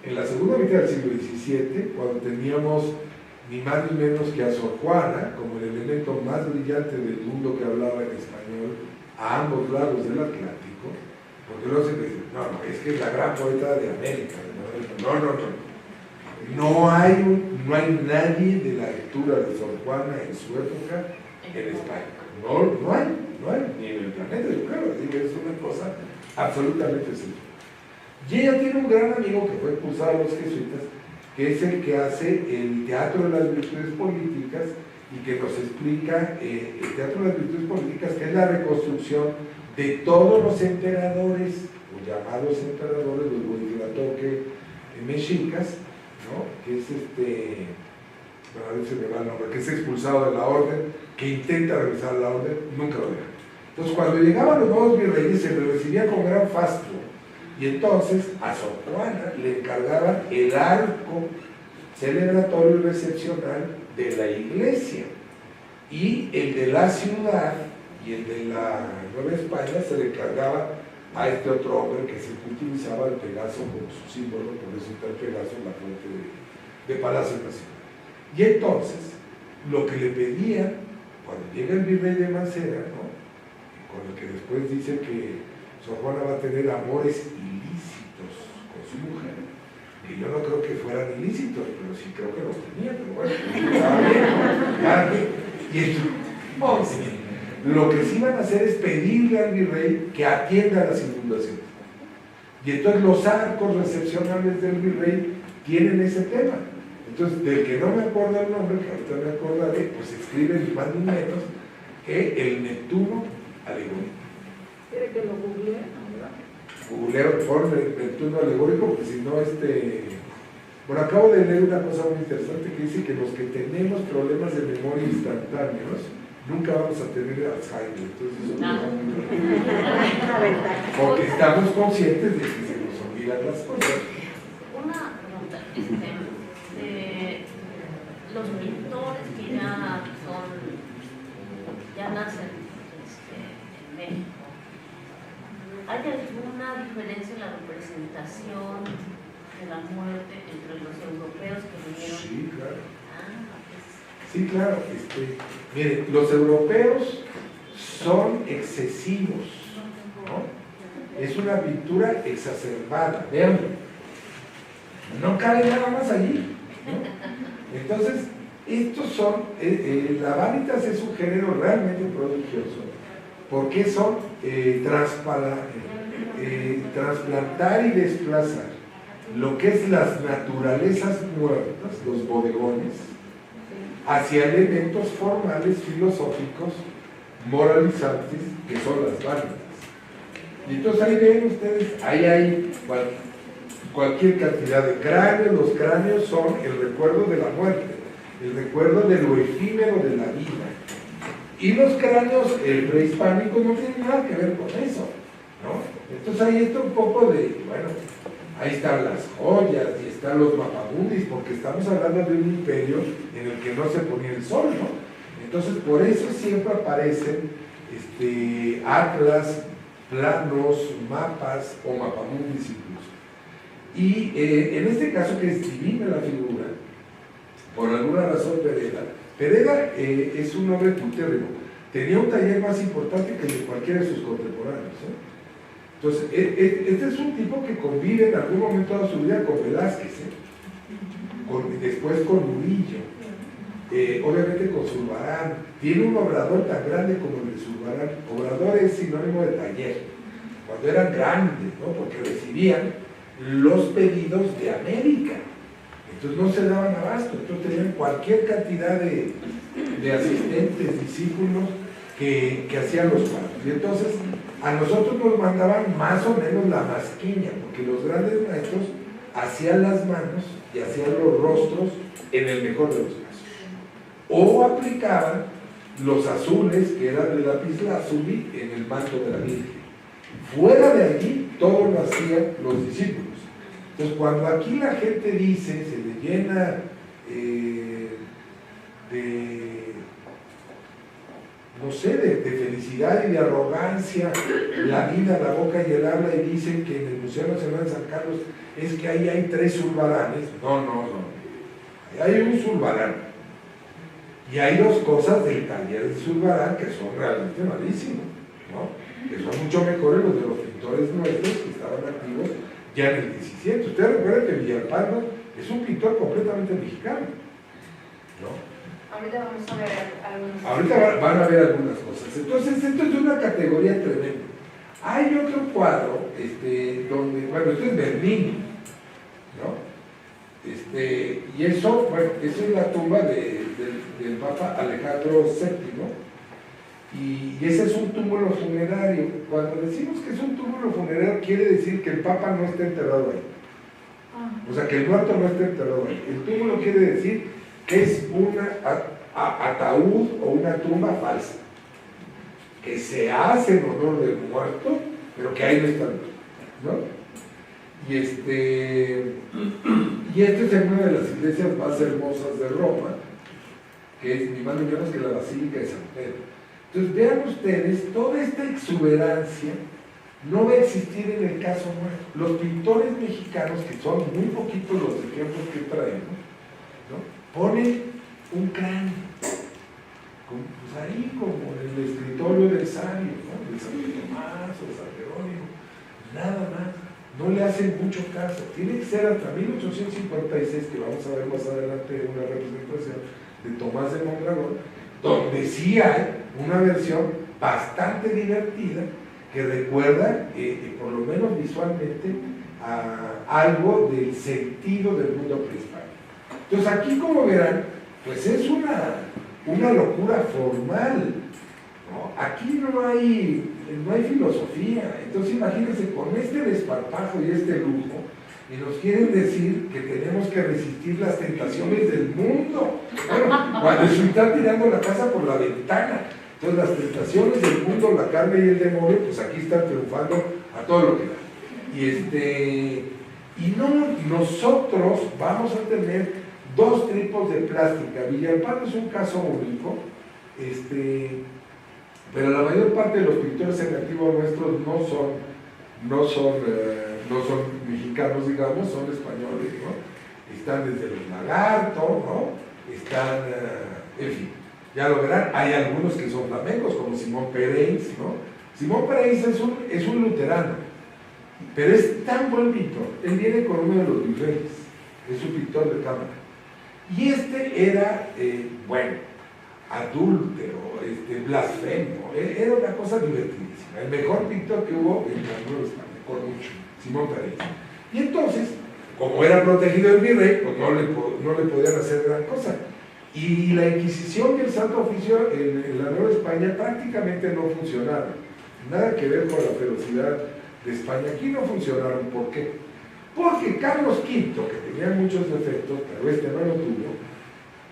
en la segunda mitad del siglo XVII, cuando teníamos ni más ni menos que a Sor Juana como el elemento más brillante del mundo que hablaba en español a ambos lados del Atlántico, porque luego se dice, no, es que es la gran poeta de América. No hay nadie de la lectura de Sor Juana en su época en España. No hay, ni en el planeta, yo creo, así que es una cosa absolutamente sencilla. Y ella tiene un gran amigo que fue expulsado a los jesuitas, que es el que hace el Teatro de las Virtudes Políticas y que nos explica el Teatro de las Virtudes Políticas, que es la reconstrucción de todos los emperadores, o llamados emperadores, los Huitzilopochtli mexicas, ¿no? Que es bueno, a veces me va el nombre, que es expulsado de la orden, que intenta regresar a la orden, nunca lo deja. Entonces, cuando llegaban los nuevos virreyes, se les recibía con gran fasto. Y entonces a Sor Juana le encargaban el arco celebratorio y recepcional de la iglesia, y el de la ciudad y el de la Nueva España se le encargaba a este otro hombre que se utilizaba el Pegaso como su símbolo, por eso está el Pegaso en la fuente de Palacio Nacional. Y entonces, lo que le pedían, cuando llega el virrey de Mancera, ¿no? Con el que después dice que Sor Juana va a tener amores ilícitos con su mujer, que yo no creo que fueran ilícitos, pero sí creo que los tenía, pero bueno, estaba bien, y entonces, lo que sí van a hacer es pedirle al virrey que atienda las inundaciones. Y entonces los arcos recepcionales del virrey tienen ese tema. Entonces, del que no me acuerdo el nombre, que ahorita me acordaré, pues escribe ni más ni menos que el Neptuno alegórico. ¿Quiere que lo googlee? Googleo por el Neptuno alegórico, porque si no, Bueno, acabo de leer una cosa muy interesante que dice que los que tenemos problemas de memoria instantáneos nunca vamos a tener Alzheimer. Entonces, eso porque estamos conscientes de que se nos olvidan las cosas. Una pregunta, de ¿hay alguna diferencia en la representación de la muerte entre los europeos que vinieron? Sí, claro. Pues. Sí, claro. Miren, los europeos son excesivos, ¿no? Es una pintura exacerbada, vean, no cabe nada más allí, ¿no? Entonces, estos son, la Vanitas es un género realmente prodigioso, porque son trasplantar y desplazar lo que es las naturalezas muertas, los bodegones, hacia elementos formales, filosóficos, moralizantes, que son las Vanitas. Y entonces ahí ven ustedes, ahí hay cualquier cantidad de cráneos. Los cráneos son el recuerdo de la muerte, el recuerdo de lo efímero de la vida. Y los cráneos prehispánicos no tienen nada que ver con eso, ¿no? Entonces ahí está un poco de, bueno, ahí están las joyas y están los mapamundis, porque estamos hablando de un imperio en el que no se ponía el sol, ¿no? Entonces por eso siempre aparecen atlas, planos, mapas o mapamundis incluso. Y en este caso, que es divina la figura, por alguna razón Pereda es un hombre cultérrimo, tenía un taller más importante que el de cualquiera de sus contemporáneos, ¿eh? Entonces, este es un tipo que convive en algún momento de su vida con Velázquez, después con Murillo, obviamente con Zurbarán. Tiene un obrador tan grande como el de Zurbarán. Obrador es sinónimo de taller, cuando eran grandes, ¿no? Porque recibían los pedidos de América, entonces no se daban abasto, entonces tenían cualquier cantidad de asistentes, discípulos que hacían los cuadros. Y entonces a nosotros nos mandaban más o menos la masqueña, porque los grandes maestros hacían las manos y hacían los rostros en el mejor de los casos, o aplicaban los azules, que eran de lapislázuli, en el manto de la Virgen. Fuera de allí, todo lo hacían los discípulos. Entonces, cuando aquí la gente dice, se le llena no sé, de felicidad y de arrogancia la vida, la boca y el habla, y dicen que en el Museo Nacional de San Carlos es que ahí hay 3 Zurbaranes. No. Ahí hay un Zurbarán. Y hay 2 cosas del taller de Zurbarán que son realmente malísimas, ¿no? Que son mucho mejores los de los pintores nuestros que estaban activos ya en el 17. Ustedes recuerdan que Villalpando es un pintor completamente mexicano, ¿no? Ahorita vamos a ver algunos. Ahorita van a ver algunas cosas. Entonces, esto es de una categoría tremenda. Hay otro cuadro, donde, bueno, esto es Bernini, ¿no? Y eso, bueno, esa es la tumba del Papa Alejandro VII, y ese es un túmulo funerario. Cuando decimos que es un túmulo funerario, quiere decir que el Papa no está enterrado ahí. O sea, que el muerto no está enterrado ahí. El túmulo quiere decir que es un ataúd o una tumba falsa, que se hace en honor del muerto, pero que ahí no está, ¿no? Y esta es una de las iglesias más hermosas de Roma, que es ni más ni menos que la Basílica de San Pedro. Entonces vean ustedes, toda esta exuberancia no va a existir en el caso muerto. Los pintores mexicanos, que son muy poquitos los ejemplos que traemos, ¿no? Ponen un cráneo, pues ahí como en el escritorio del sabio, ¿no? De San Tomás o San Jerónimo, nada más. No le hacen mucho caso. Tiene que ser hasta 1856, que vamos a ver más adelante una representación de Tomás de Mondragón, donde sí hay una versión bastante divertida que recuerda, por lo menos visualmente, a algo del sentido del mundo prehispánico. Entonces aquí, como verán, pues es una locura formal, ¿no? Aquí no hay filosofía. Entonces imagínense, con este desparpajo y este lujo, y nos quieren decir que tenemos que resistir las tentaciones del mundo. Bueno, cuando se está tirando la casa por la ventana, entonces las tentaciones del mundo, la carne y el demonio, pues aquí están triunfando a todo lo que da. Y nosotros vamos a tener 2 tipos de plástica. Villalpando es un caso único, pero la mayor parte de los pintores en activo nuestros no son mexicanos, digamos, son españoles, ¿no? Están desde los Lagarto, ¿no? Están, en fin, ya lo verán, hay algunos que son flamencos, como Simón Pereis, ¿no? Simón Pereis es un luterano, pero es tan buen pintor, él viene con uno de los virreyes, es un pintor de cámara, y este era, bueno, adúltero, blasfemo, era una cosa divertidísima, el mejor pintor que hubo en la Nueva España, con mucho, Simón Pereis. Y entonces, como era protegido del virrey, pues no le podían hacer gran cosa. Y la Inquisición y el Santo Oficio en la Nueva España prácticamente no funcionaron. Nada que ver con la ferocidad de España. Aquí no funcionaron. ¿Por qué? Porque Carlos V, que tenía muchos defectos, pero este no lo tuvo,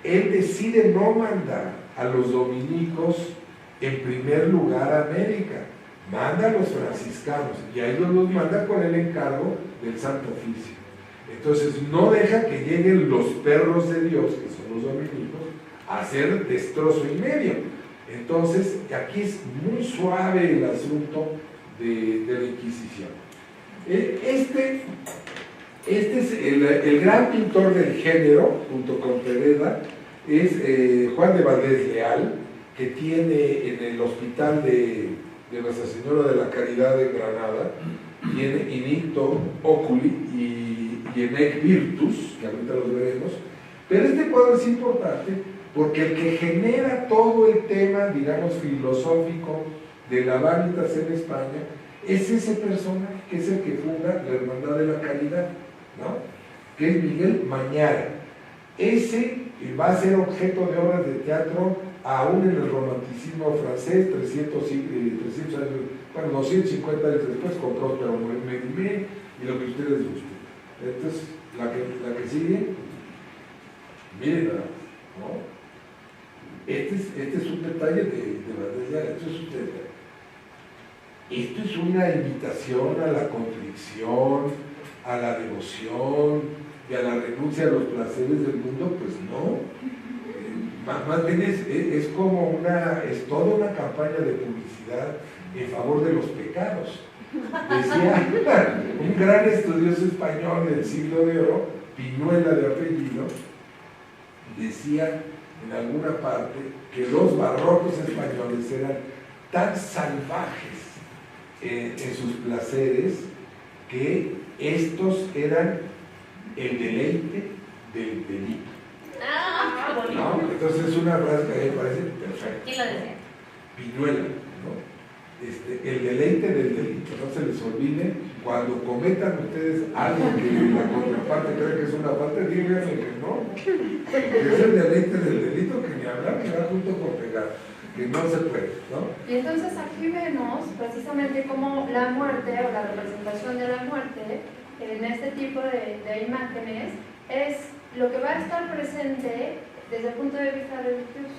él decide no mandar a los dominicos en primer lugar a América. Manda a los franciscanos y a ellos los manda con el encargo del Santo Oficio. Entonces no deja que lleguen los perros de Dios, que son los dominicos, a hacer destrozo y medio. Entonces aquí es muy suave el asunto de la Inquisición. Este es el gran pintor del género, junto con Pereda, es Juan de Valdés Leal, que tiene en el hospital de Nuestra Señora de la Caridad de Granada, tiene Inicto Oculi y Enec Virtus, que ahorita los veremos, pero este cuadro es importante porque el que genera todo el tema, digamos, filosófico de la Vanitas en España es ese personaje que es el que funda la Hermandad de la Caridad, ¿no? Que es Miguel Mañara. Ese va a ser objeto de obras de teatro aún en el romanticismo francés, 300 años, bueno, 250 años después, con Próspero Mérimée y lo que ustedes gusten. Entonces, la que sigue, miren, ¿no? Este es un detalle de Valdés. Esto es una invitación a la contrición, a la devoción y a la renuncia a los placeres del mundo. Pues no, más bien es como es toda una campaña de publicidad en favor de los pecados. Decía un gran estudioso español del siglo de oro, Piñuela de apellido, decía en alguna parte que los barrocos españoles eran tan salvajes en sus placeres que estos eran el deleite del delito. ¡Ah, qué bonito! ¿No? Entonces es una frase que a mí me parece perfecta. ¿Quién la decía? Piñuela, ¿no? El deleite del delito, no se les olvide, cuando cometan ustedes algo que la contraparte cree que es una falta, díganme que no, que es el deleite del delito, que ni hablar, que va junto con pegar, que no se puede, ¿no? Y entonces aquí vemos precisamente cómo la muerte o la representación de la muerte en este tipo de imágenes es lo que va a estar presente desde el punto de vista religioso.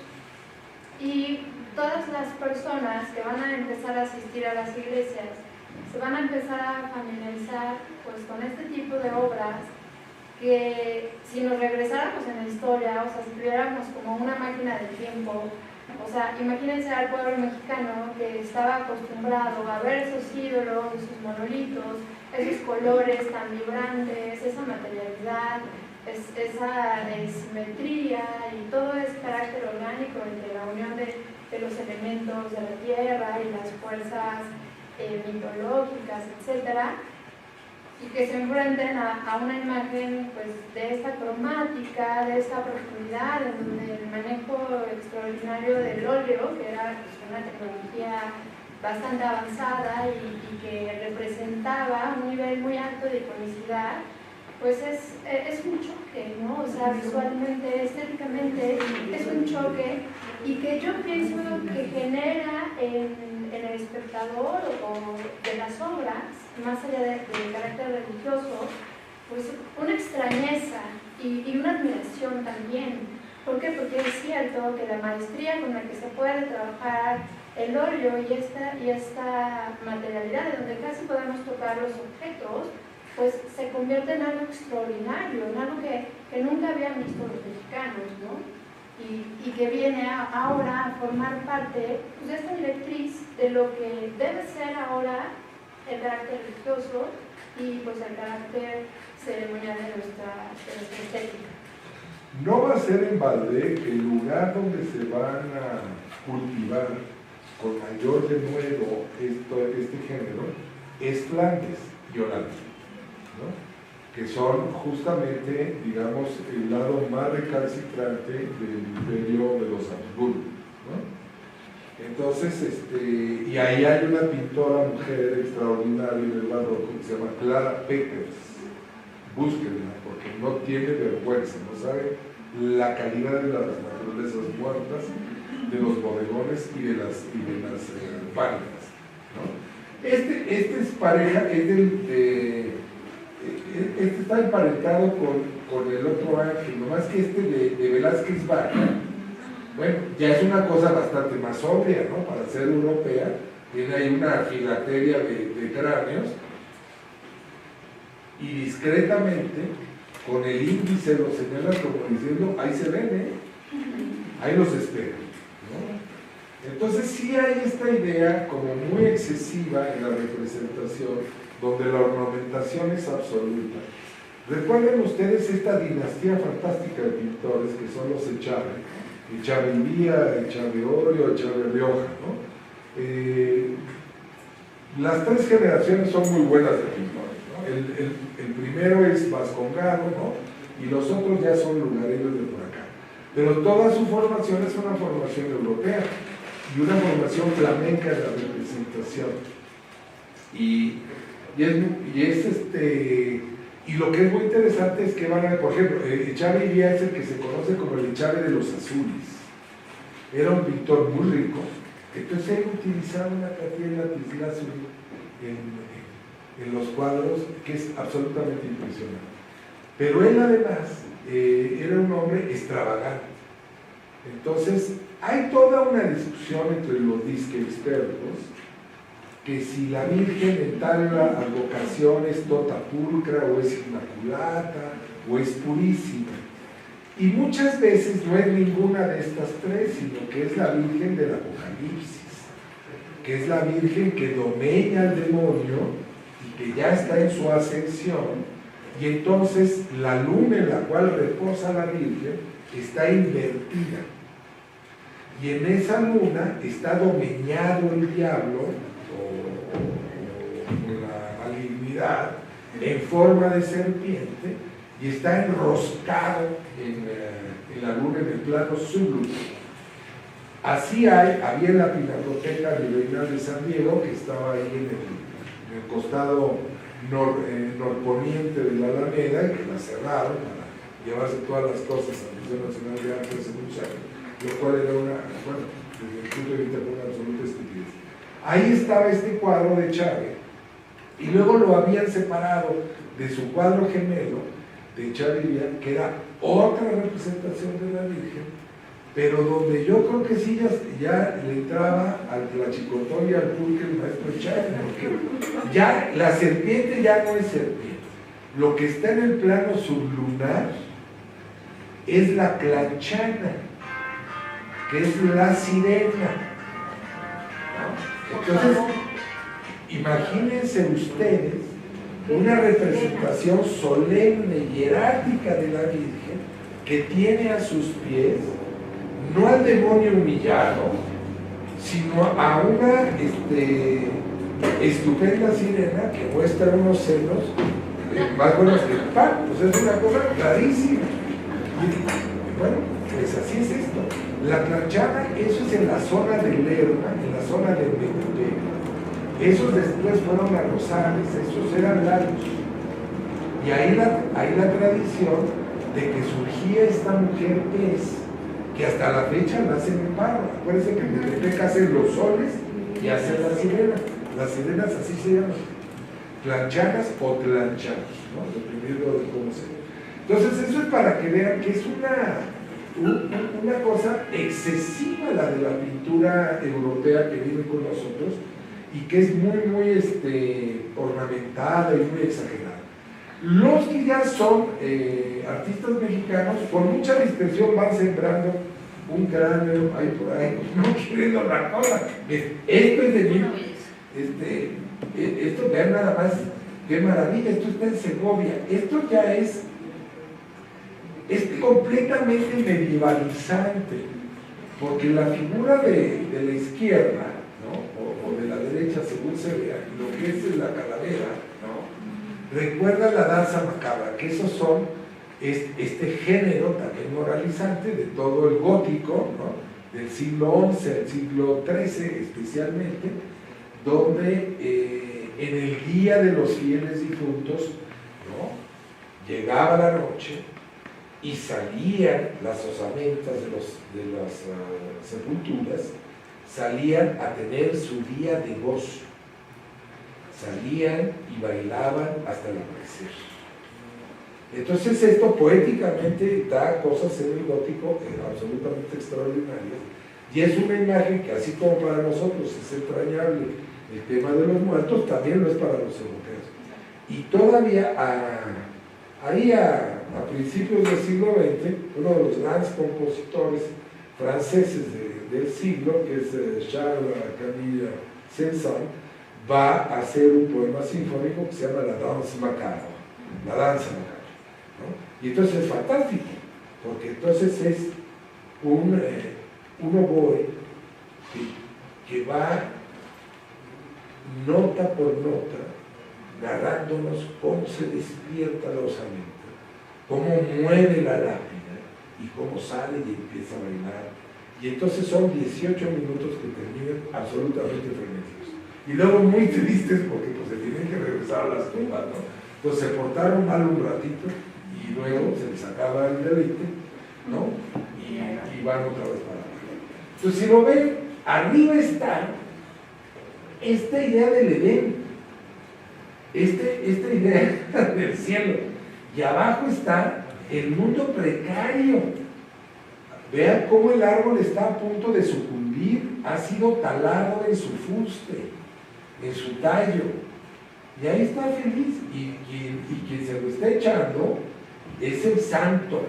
Y todas las personas que van a empezar a asistir a las iglesias se van a empezar a familiarizar pues, con este tipo de obras que si nos regresáramos en la historia, o sea, si tuviéramos como una máquina del tiempo, o sea, imagínense al pueblo mexicano que estaba acostumbrado a ver esos ídolos, esos monolitos, esos colores tan vibrantes, esa materialidad, esa simetría y todo ese carácter orgánico entre la unión de los elementos de la tierra y las fuerzas mitológicas, etc. Y que se enfrenten a una imagen pues, de esta cromática, de esta profundidad, en donde el manejo extraordinario del óleo, que era pues, una tecnología bastante avanzada y que representaba un nivel muy alto de iconicidad, pues es un choque, ¿no? O sea, visualmente, estéticamente es un choque y que yo pienso que genera en el espectador o de las obras, más allá del carácter religioso, pues una extrañeza y una admiración también. ¿Por qué? Porque es cierto que la maestría con la que se puede trabajar el óleo y esta materialidad, de donde casi podemos tocar los objetos, pues se convierte en algo extraordinario, en algo que nunca habían visto los mexicanos, ¿no? Y que viene ahora a formar parte pues, de esta directriz de lo que debe ser ahora el carácter religioso y pues el carácter ceremonial de nuestra estética. No va a ser en balde que el lugar donde se van a cultivar con mayor denuedo este género es Flandes y Holanda, ¿no? Que son justamente, digamos, el lado más recalcitrante del imperio de los Habsburgo, ¿no? Entonces, y ahí hay una pintora mujer extraordinaria en el barroco que se llama Clara Peters. Búsquenla, porque no tiene vergüenza, no sabe la calidad de las naturalezas muertas, de los bodegones y de las pálidas, ¿no? Este es pareja, este está emparentado con el otro ángel, nomás que de Velázquez Vaca, bueno, ya es una cosa bastante más obvia, ¿no? Para ser europea, tiene ahí una filateria de cráneos, y discretamente, con el índice lo señala como diciendo, ahí se ven, ahí los espero, ¿no? Entonces sí hay esta idea como muy excesiva en la representación, donde la ornamentación es absoluta. Recuerden ustedes esta dinastía fantástica de pintores que son los Echavarría, Echavarri, Echavarrioja, ¿no? Las tres generaciones son muy buenas de pintores, ¿no? El primero es Vascongado, ¿no? Y los otros ya son lugareños de por acá. Pero toda su formación es una formación europea y una formación flamenca en la representación. Y lo que es muy interesante es que van a ver, por ejemplo, Echavarri es el que se conoce como el Echavarri de los Azules. Era un pintor muy rico, entonces él utilizaba una cantidad de lapislázuli en los cuadros que es absolutamente impresionante. Pero él además era un hombre extravagante. Entonces, hay toda una discusión entre los disque expertos que si la Virgen en tal advocación es tota pulcra o es inmaculata o es purísima. Y muchas veces no es ninguna de estas tres, sino que es la Virgen del Apocalipsis, que es la Virgen que domeña al demonio y que ya está en su ascensión, y entonces la luna en la cual reposa la Virgen está invertida. Y en esa luna está domeñado el diablo o la malignidad en forma de serpiente y está enroscado en la luna en el plano sublunare. Así había en la Pinacoteca Virreinal de San Diego, que estaba ahí en el costado norponiente de la Alameda, y que la cerraron para llevarse todas las cosas al Museo Nacional de Arte en muchos años, lo cual era desde el punto de vista de una absoluta estupidez. Ahí estaba este cuadro de Chávez, y luego lo habían separado de su cuadro gemelo de Chávez, que era otra representación de la Virgen, pero donde yo creo que sí ya le entraba al tlachicotón y al pulque el maestro Chávez, porque ya la serpiente ya no es serpiente. Lo que está en el plano sublunar es la clanchana, que es la sirena. Entonces, imagínense ustedes una representación solemne y jerárquica de la Virgen que tiene a sus pies no al demonio humillado, sino a una estupenda sirena que muestra unos senos más buenos que el pan. Pues es una cosa clarísima. Y, bueno, pues así es esto. La planchada, eso es en la zona de Lerma, en la zona de Metepec. Esos después fueron a Rosales, esos eran largos. Y ahí la tradición de que surgía esta mujer pez, que hasta la fecha nacen en barro. Acuérdense que en Metepec hacen los soles y hacen las sirenas. Las sirenas así se llaman, planchanas o tlanchanos, ¿no? Dependiendo de cómo se ve. Entonces eso es para que vean que es una cosa excesiva la de la pintura europea que vive con nosotros y que es muy, muy ornamentada y muy exagerada. Los que ya son artistas mexicanos, con mucha dispersión van sembrando un cráneo ahí por ahí, no quieren la cosa. Esto es de Esto, vean nada más, qué maravilla, esto está en Segovia. Esto ya es completamente medievalizante, porque la figura de la izquierda, ¿no? o de la derecha, según se vea, lo que es la calavera, ¿no? Recuerda la danza macabra, que esos son este género también moralizante de todo el gótico, ¿no? Del siglo XI, del siglo XIII especialmente, donde en el día de los fieles difuntos, ¿no? Llegaba la noche y salían las osamentas de las sepulturas, salían a tener su día de gozo, salían y bailaban hasta el amanecer. Entonces esto poéticamente da cosas en el gótico absolutamente extraordinarias, y es una imagen que, así como para nosotros es entrañable el tema de los muertos, también lo es para los europeos. Y todavía ahí a principios del siglo XX, uno de los grandes compositores franceses del siglo, que es Charles-Camille Saint-Saëns, va a hacer un poema sinfónico que se llama La danse macabre, la danza macabra, ¿no? Y entonces es fantástico, porque entonces es un oboe que va nota por nota narrándonos cómo se despierta la osamenta, cómo mueve la lápida y cómo sale y empieza a bailar. Y entonces son 18 minutos que terminan absolutamente frenéticos. Y luego muy tristes porque pues, se tienen que regresar a las tumbas, ¿no? Entonces se portaron mal un ratito y luego se les acaba el deleite, ¿no? Y van otra vez para arriba. Entonces si lo ven, arriba está esta idea del Edén, esta idea del cielo, y abajo está el mundo precario. Vean cómo el árbol está a punto de sucumbir, ha sido talado en su fuste, en su tallo, y ahí está feliz, y quien se lo está echando es el santo,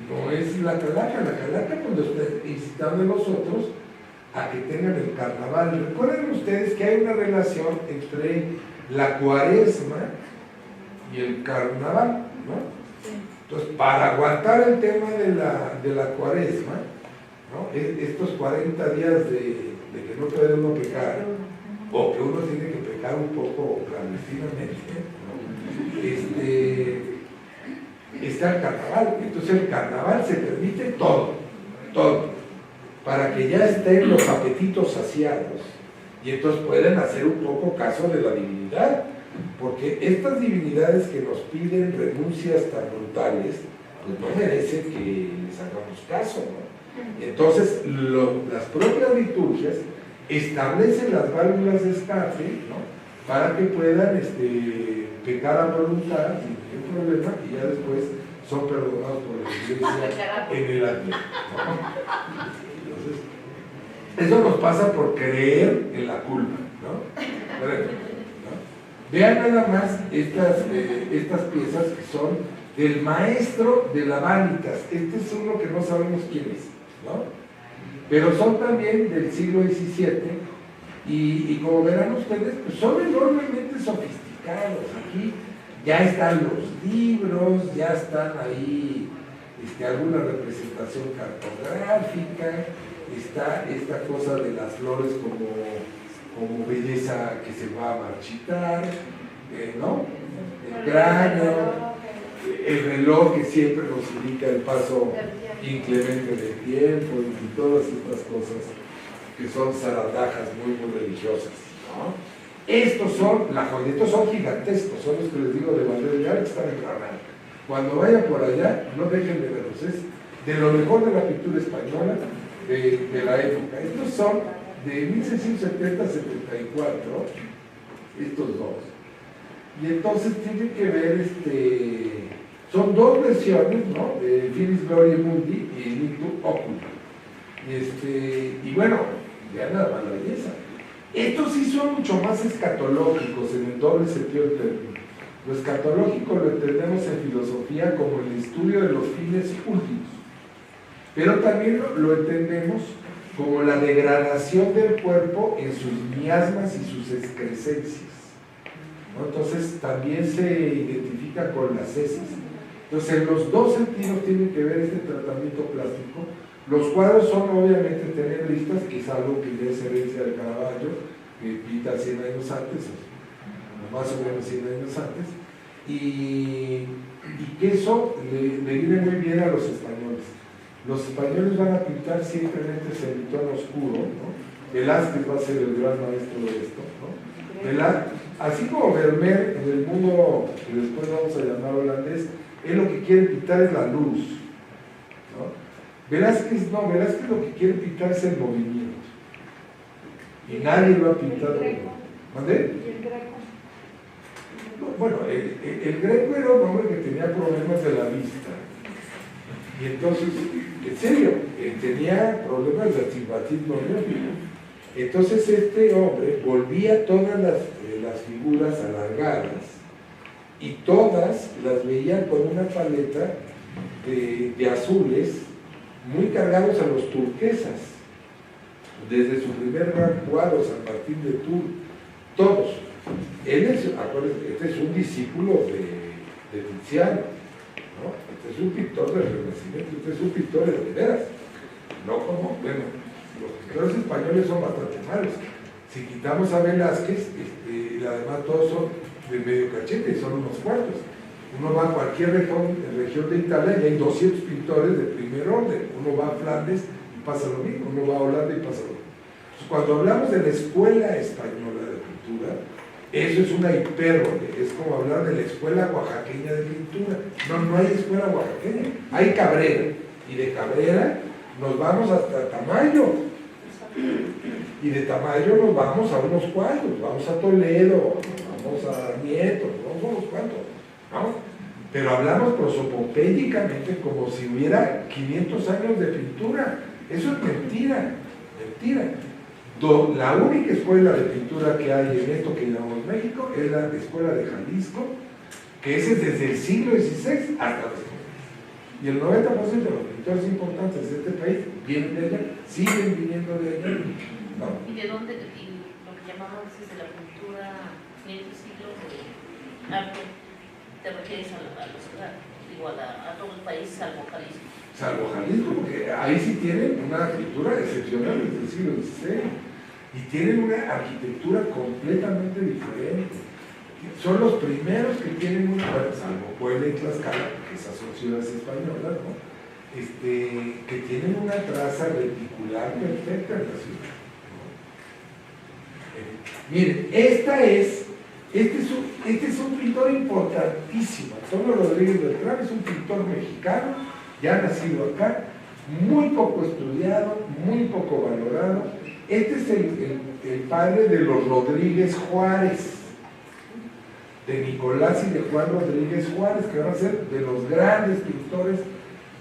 no es la calaca cuando está incitando a los otros a que tengan el carnaval. Recuerden ustedes que hay una relación entre la cuaresma y el carnaval, ¿no? Entonces, para aguantar el tema de la cuaresma, ¿no? Estos 40 días de que no puede uno pecar, o que uno tiene que pecar un poco clandestinamente, ¿no? Está el carnaval. Entonces el carnaval se permite todo, para que ya estén los apetitos saciados y entonces pueden hacer un poco caso de la divinidad, porque estas divinidades que nos piden renuncias tan brutales, pues no merecen que les hagamos caso, ¿no? Entonces las propias liturgias establecen las válvulas de escape, ¿no? Para que puedan pecar a voluntad sin ningún problema, y ya después son perdonados por la iglesia en el altar, ¿no? Entonces, eso nos pasa por creer en la culpa, ¿no? Vean nada más estas piezas que son del maestro de la Vanitas. Este es uno que no sabemos quién es, ¿no? Pero son también del siglo XVII y como verán ustedes, pues son enormemente sofisticados. Aquí ya están los libros, ya están ahí alguna representación cartográfica, está esta cosa de las flores como belleza que se va a marchitar, ¿no? El cráneo, el reloj que siempre nos indica el paso inclemente del tiempo y todas estas cosas que son zaratajas muy religiosas, ¿no? Estos son gigantescos, son los que les digo de Valladolid, que están en Granada. Cuando vayan por allá, no dejen de verlos, es de lo mejor de la pintura española de la época. Estos son de 1670-74, estos dos. Y entonces tienen que ver, son dos versiones, ¿no? De Finis Gloria Mundi y Nictu Oculi. Y bueno, vean la belleza. Estos sí son mucho más escatológicos en el doble sentido del término. Lo escatológico lo entendemos en filosofía como el estudio de los fines últimos, pero también lo entendemos como la degradación del cuerpo en sus miasmas y sus excrescencias, ¿no? Entonces también se identifica con las heces. Entonces en los dos sentidos tiene que ver este tratamiento plástico. Los cuadros son obviamente tenebristas, que es algo que ya es herencia de Caravaggio, que pinta 100 años antes, o más o menos 100 años antes, y que eso le viene muy bien a los españoles. Los españoles van a pintar simplemente semitono oscuro, ¿no? Velázquez va a ser el gran maestro de esto, ¿no? Así como Vermeer en el mundo que después vamos a llamar holandés, él lo que quiere pintar es la luz, ¿no? Velázquez no, Velázquez lo que quiere pintar es el movimiento. Y nadie lo ha pintado. ¿Mandé? ¿Y el Greco? Bueno, el Greco era un hombre que tenía problemas de la vista. Y entonces, en serio, tenía problemas de astigmatismo miópico. Entonces este hombre volvía todas las figuras alargadas y todas las veía con una paleta de azules muy cargados a los turquesas. Desde su primer gran cuadros a partir de todos. Él es, acuérdense, este es un discípulo de Tiziano, ¿no? Este es un pintor del Renacimiento, este es un pintor de veras, no como, bueno, los pintores españoles son bastante malos. Si quitamos a Velázquez, y además todos son de medio cachete, son unos cuartos. Uno va a cualquier región de Italia y hay 200 pintores de primer orden. Uno va a Flandes y pasa lo mismo, uno va a Holanda y pasa lo mismo. Entonces, cuando hablamos de la escuela española de pintura, eso es una hipérbole, es como hablar de la escuela oaxaqueña de pintura. No hay escuela oaxaqueña, hay Cabrera, y de Cabrera nos vamos hasta Tamayo, y de Tamayo nos vamos a unos cuantos, vamos a Toledo, vamos a Nieto, vamos a unos cuantos, ¿no? Pero hablamos prosopopédicamente como si hubiera 500 años de pintura. Eso es mentira, mentira. La única escuela de pintura que hay en esto que llamamos México es la escuela de Jalisco, que es desde el siglo XVI hasta después. Y el 90% de los pintores importantes de este país vienen de ella, siguen viniendo de ella, ¿no? ¿Y de dónde? Y lo que llamamos desde la cultura 500 siglos de arte, ¿te refieres a la ciudad? Igual a todo el país, salvo Jalisco. Salvo Jalisco, porque ahí sí tienen una pintura excepcional desde el siglo XVI y tienen una arquitectura completamente diferente. Son los primeros que tienen una, salvo Puebla y Tlaxcala, que esas son ciudades españolas, ¿no? Que tienen una traza reticular perfecta en la ciudad, ¿no? Miren, este es un pintor importantísimo. Antonio Rodríguez Beltrán es un pintor mexicano, ya nacido acá, muy poco estudiado, muy poco valorado. Este es el padre de los Rodríguez Juárez, de Nicolás y de Juan Rodríguez Juárez, que van a ser de los grandes pintores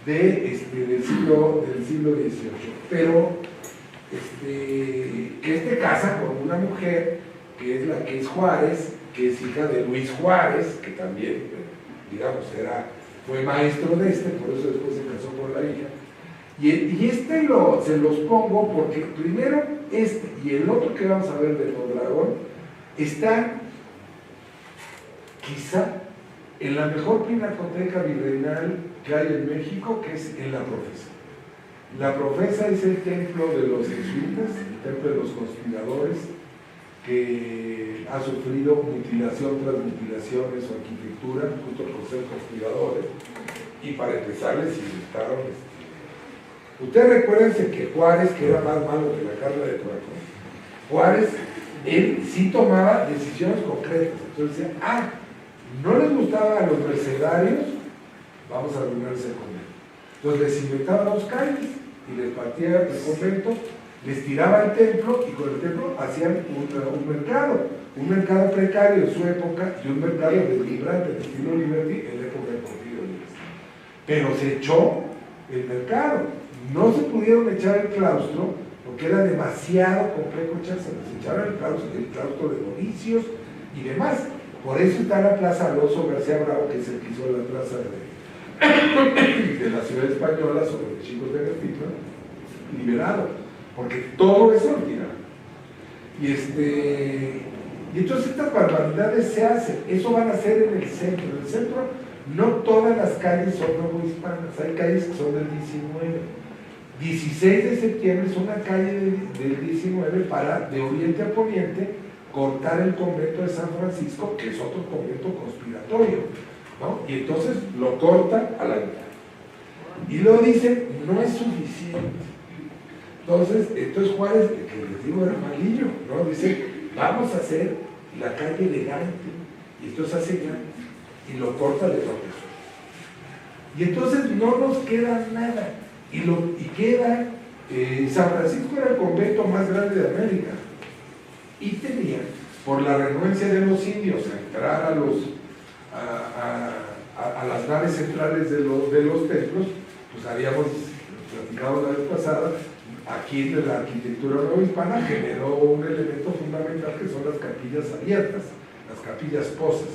del siglo XVIII. Pero que casa con una mujer que es la que es Juárez, que es hija de Luis Juárez, que también, digamos, fue maestro de por eso después se casó con la hija. Y se los pongo porque primero y el otro que vamos a ver de Mondragón están quizá en la mejor pinacoteca virreinal que hay en México, que es en La Profesa. La Profesa es el templo de los jesuitas, el templo de los conspiradores, que ha sufrido mutilación tras mutilación en su arquitectura, justo por ser conspiradores, y para empezar les inventaron. Ustedes recuérdense que Juárez, que era más malo que la Carla de Corazón, Juárez, él sí tomaba decisiones concretas. Entonces decía, no les gustaba a los mercenarios, vamos a reunirse con él. Entonces les inventaba 2 calles y les partía el convento, les tiraba el templo y con el templo hacían un mercado precario en su época y un mercado deslumbrante de estilo Liberty en la época de Porfirio Díaz. Pero se echó el mercado. No se pudieron echar el claustro porque era demasiado complejo echárselo. Se echaron el claustro de novicios y demás. Por eso está la Plaza Alonso García Bravo, que es el que hizo la plaza de la ciudad española sobre los chicos de Gastito, liberado. porque todo eso lo tiraron. Y entonces estas barbaridades se hacen, eso van a ser en el centro. En el centro no todas las calles son novohispanas, hay calles que son del 19. 16 de septiembre es una calle del 19 para, de oriente a poniente, cortar el convento de San Francisco, que es otro convento conspiratorio, ¿no? Y entonces lo corta a la mitad. Y luego dice, no es suficiente. Entonces Juárez, que les digo era malillo, ¿no? Dice, vamos a hacer la calle elegante. Y entonces hace grande. Y lo corta de profesor. Y entonces no nos queda nada. Y queda, San Francisco era el convento más grande de América. Y tenía, por la renuencia de los indios a entrar a las naves centrales de los templos, pues habíamos platicado la vez pasada, aquí de la arquitectura novohispana generó un elemento fundamental que son las capillas abiertas, las capillas posas,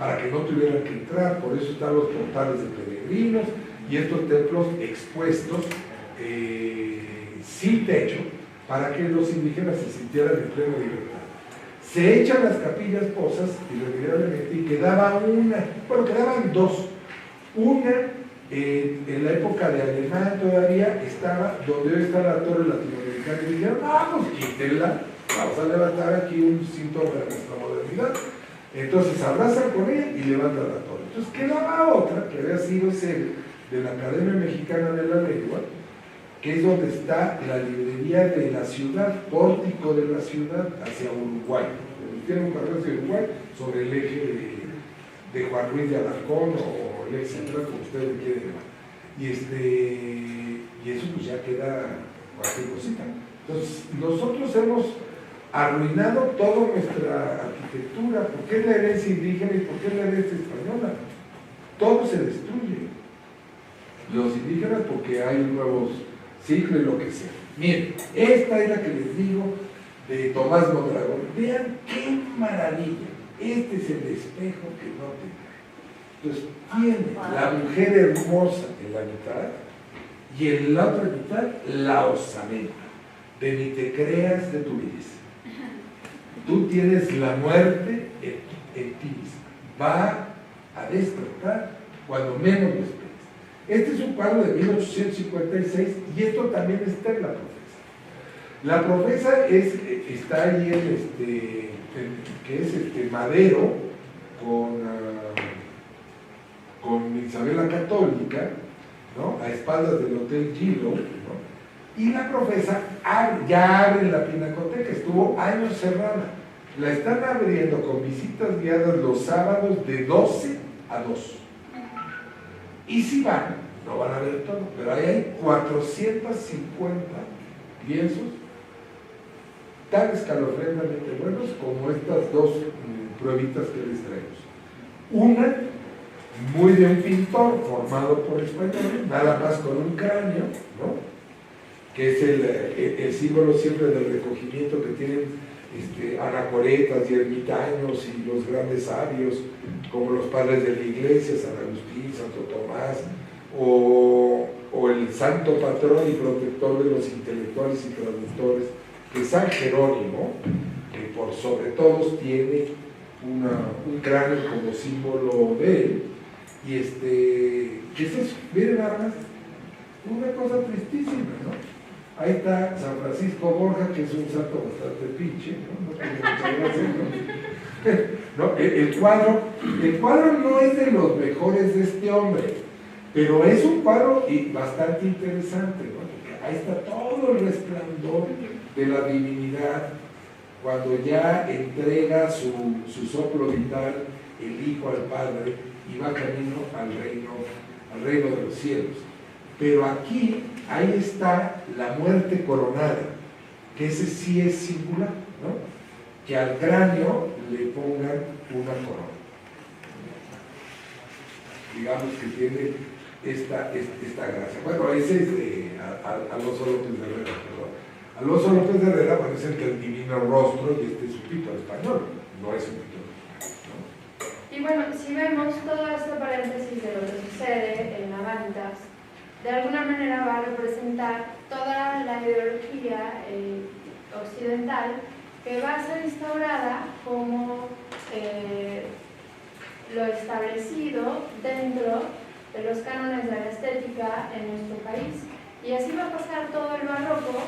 para que no tuvieran que entrar. Por eso están los portales de peregrinos y estos templos expuestos sin techo, para que los indígenas se sintieran en plena libertad. Se echan las capillas posas irremediablemente y quedaban dos. Una, en la época de Alemán todavía estaba donde hoy está la torre latinoamericana, y dijeron, vamos, quítenla, vamos a levantar aquí un síntoma de nuestra modernidad. Entonces abrazan con ella y levantan la torre. Entonces quedaba otra, que había sido sede de la Academia Mexicana de la Lengua, que es donde está la librería de la ciudad, pórtico de la ciudad, hacia Uruguay. Tiene un carril hacia Uruguay sobre el eje de Juan Ruiz de Alarcón o el eje central, como ustedes le quieren llamar. Y eso pues ya queda cualquier cosita. Entonces, nosotros hemos arruinado toda nuestra arquitectura. ¿Por qué es la herencia indígena y por qué es la herencia española? Todo se destruye. Los indígenas porque hay nuevos ciclos y lo que sea. Miren, esta es la que les digo de Tomás Mondragón. Vean qué maravilla. Este es el espejo que no te cae. Entonces, tiene la mujer hermosa en la mitad y en la otra mitad la osamenta de ni te creas de tu belleza. Tú tienes la muerte en ti misma. Va a despertar cuando menos lo esperes. Este es un cuadro de 1856 y esto también está en La Profesa. La Profesa está ahí que es Madero con Isabel la Católica, ¿no? A espaldas del Hotel Gilo, ¿no? Y La Profesa ya abre la pinacoteca, estuvo años cerrada. La están abriendo con visitas guiadas los sábados de 12 a 2. Y si van, no van a ver todo, pero ahí hay 450 lienzos tan escalofriantemente buenos como estas dos pruebitas que les traemos. Una, muy de un pintor formado por españoles, nada más con un cráneo, ¿no? Que es el símbolo siempre del recogimiento que tienen anacoretas y ermitaños y los grandes sabios, como los padres de la iglesia, San Agustín, Santo Tomás, o el santo patrón y protector de los intelectuales y traductores, que es San Jerónimo, que por sobre todos tiene un cráneo como símbolo de él. Y ¿qué es eso? Miren nada más, una cosa tristísima, ¿no? Ahí está San Francisco Borja, que es un santo bastante pinche, ¿no? ¿No? El cuadro no es de los mejores de este hombre, pero es un cuadro bastante interesante, ¿no? Porque ahí está todo el resplandor de la divinidad cuando ya entrega su soplo vital el Hijo al Padre y va camino al reino de los cielos. Pero aquí, ahí está la muerte coronada, que ese sí es singular, ¿no? Que al cráneo le pongan una corona. Digamos que tiene esta gracia. Bueno, ese es Alonso López de Herrera, perdón. Alonso López de Herrera parece el divino rostro y este es su pintor español, no es un pintor. Y bueno, si vemos todo este paréntesis de lo que sucede en Navantas, de alguna manera va a representar toda la ideología occidental que va a ser instaurada como lo establecido dentro de los cánones de la estética en nuestro país. Y así va a pasar todo el barroco,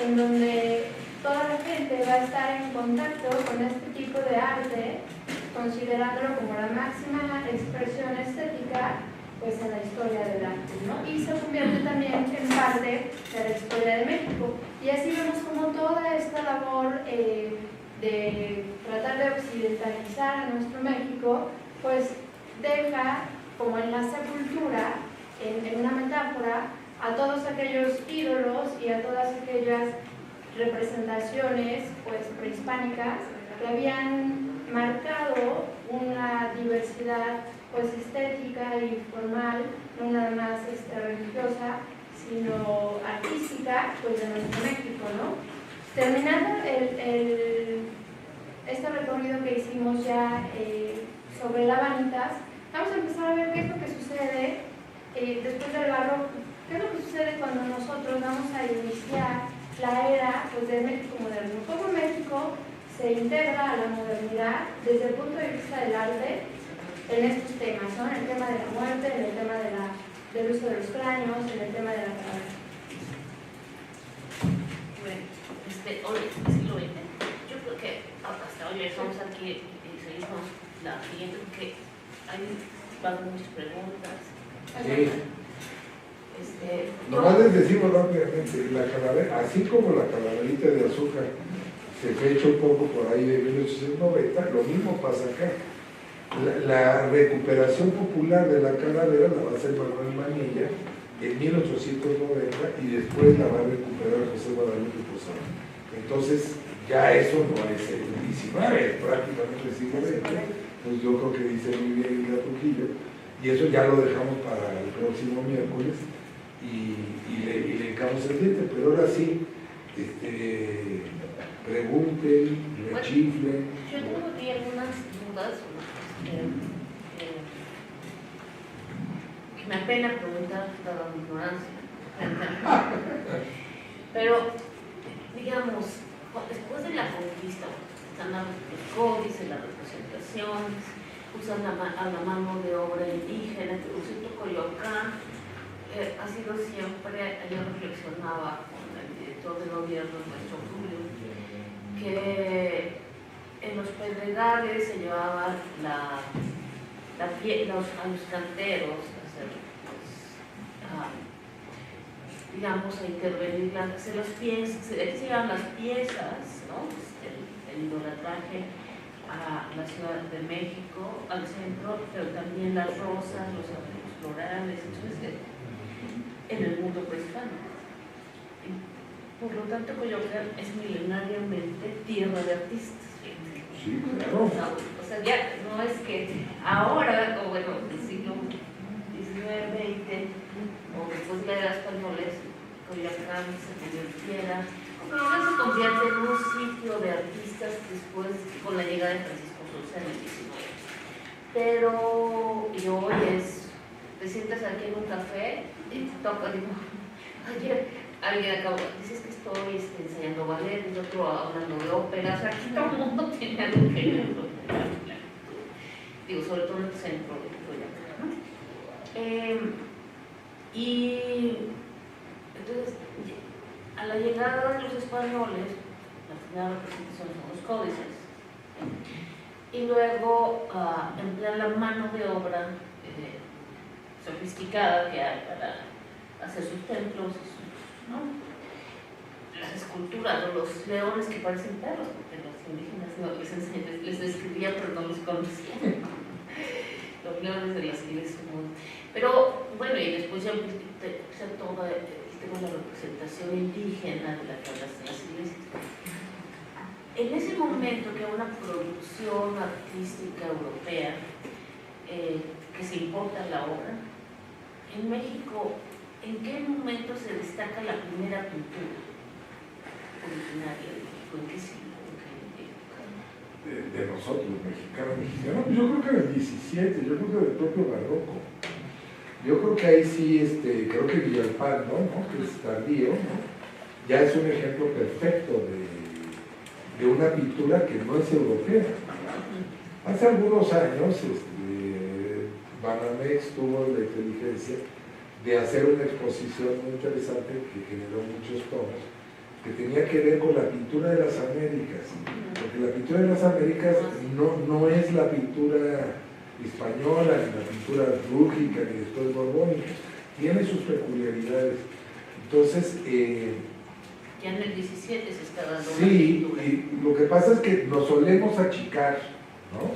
en donde toda la gente va a estar en contacto con este tipo de arte, considerándolo como la máxima expresión estética pues, en la historia del arte, ¿no? Y se convierte también en parte de la historia de México. Y así vemos como toda esta labor de tratar de occidentalizar a nuestro México, pues deja como en la sepultura, en una metáfora, a todos aquellos ídolos y a todas aquellas representaciones pues, prehispánicas que habían marcado una diversidad pues, estética y formal, no nada más religiosa, sino artística pues, de nuestro México, ¿no? Terminando este recorrido que hicimos ya sobre la Vanitas, vamos a empezar a ver qué es lo que sucede después del barroco. ¿Qué es lo que sucede cuando nosotros vamos a iniciar la era pues, del México moderno? ¿Cómo México se integra a la modernidad desde el punto de vista del arte en estos temas, ¿no? En el tema de la muerte, en el tema del uso de los cráneos, en el tema de la cabeza? Bueno, hoy es el siglo XX. Yo creo que hasta hoy estamos aquí y seguimos la siguiente porque van muchas preguntas. Sí. Nomás les decimos rápidamente, la calavera, así como la calaverita de azúcar se fecha un poco por ahí de 1890, lo mismo pasa acá. La recuperación popular de la calavera la va a hacer Manuel Manilla en 1890 y después la va a recuperar José Guadalupe Posada. Entonces, ya eso no es el 19, es prácticamente el siglo XX. Pues yo creo que dice muy bien Hilda Trujillo, y eso ya lo dejamos para el próximo miércoles y le hincamos el diente, pero ahora sí, pregunten, rechiflen. Yo tengo aquí algunas dudas que me apena preguntar dada mi ignorancia. Pero, digamos, después de la conquista, están los códices, las representaciones, usan a la mano de obra indígena, que por cierto Coyoacán ha sido siempre, yo reflexionaba con el director de gobierno, el maestro Julio, que en los pedregales se llevaban a los canteros a hacer, digamos, a intervenir, se llevaban las piezas, ¿no? El idolatraje a la Ciudad de México, al centro, pero también las rosas, los arreglos florales, entonces, en el mundo prehispánico. Por lo tanto, Coyoacán es milenariamente tierra de artistas. Sí, claro. No, o sea, ya no es que ahora, o bueno, el siglo XIX, XX, o después de la era española, Coyoacán se convirtiera, Coyoacán se convierte en un sitio de artistas después con la llegada de Francisco Sousa en el XIX. Pero, y hoy te sientas aquí en un café y te toca, digo, ayer alguien acabó, dices que estoy ensayando ballet, y otro hablando de ópera, o sea, aquí todo el mundo tiene algo que ver, digo, sobre todo en el centro de Coyoacán, ¿no? Y entonces, a la llegada de los españoles, la primera representación son los códices, y luego emplean la mano de obra sofisticada que hay para hacer sus templos, ¿no? Las esculturas, o los leones que parecen perros, porque los indígenas no les describían, pero no los conocían. Los leones de las iglesias. Pero bueno, y después ya empezó todo el tema de la representación indígena de la que hablas de las iglesias. En ese momento que una producción artística europea que se importa la obra, en México, ¿en qué momento se destaca la primera pintura originaria de México? ¿En qué siglo? De nosotros, mexicanos. Pues yo creo que en el 17, yo creo que del propio barroco. Yo creo que ahí sí, creo que Villalpando, ¿no? Que es tardío, ¿no? Ya es un ejemplo perfecto de una pintura que no es europea. Hace algunos años, Banamex tuvo la inteligencia de hacer una exposición muy interesante que generó muchos tomos, que tenía que ver con la pintura de las Américas, porque la pintura de las Américas no es la pintura española, ni la pintura rúrgica, ni después borbónica, tiene sus peculiaridades. Entonces, ya en el 17 se está dando una sí, pintura. y lo que pasa es que nos solemos achicar, ¿no?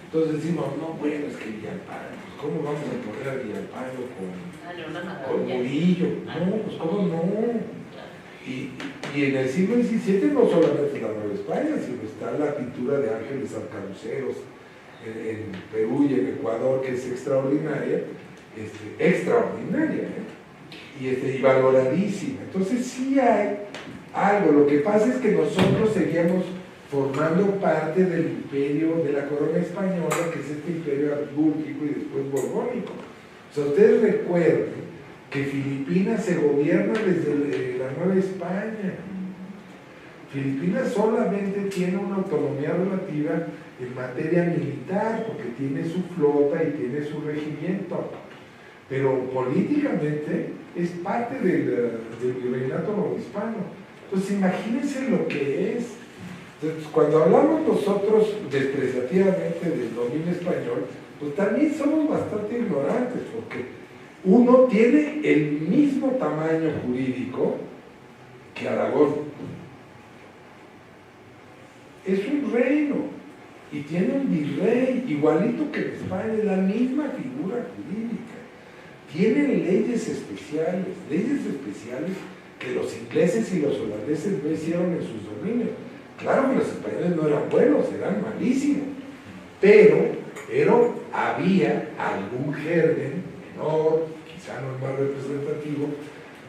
Entonces decimos, no, bueno, es que Villalpando, pues ¿cómo vamos a poner a Villalpando con Murillo? No, pues ¿cómo no? Y en el siglo XVII no solamente la Nueva España, sino está la pintura de ángeles arcabuceros en Perú y en Ecuador, que es extraordinaria, extraordinaria, y valoradísima. Entonces sí hay algo. Lo que pasa es que nosotros seguíamos formando parte del imperio de la corona española, que es este imperio habsbúrgico y después borbónico. O sea, ustedes recuerden que Filipinas se gobierna desde la Nueva España. Filipinas solamente tiene una autonomía relativa en materia militar, porque tiene su flota y tiene su regimiento, pero políticamente es parte del virreinato novohispano. Entonces imagínense lo que es. Entonces, cuando hablamos nosotros despreciativamente del dominio español, pues también somos bastante ignorantes, porque uno tiene el mismo tamaño jurídico que Aragón. Es un reino y tiene un virrey, igualito que en España, es la misma figura jurídica. Tienen leyes especiales que los ingleses y los holandeses no hicieron en sus dominios. Claro que los españoles no eran buenos, eran malísimos, pero había algún germen menor, quizá no el más representativo,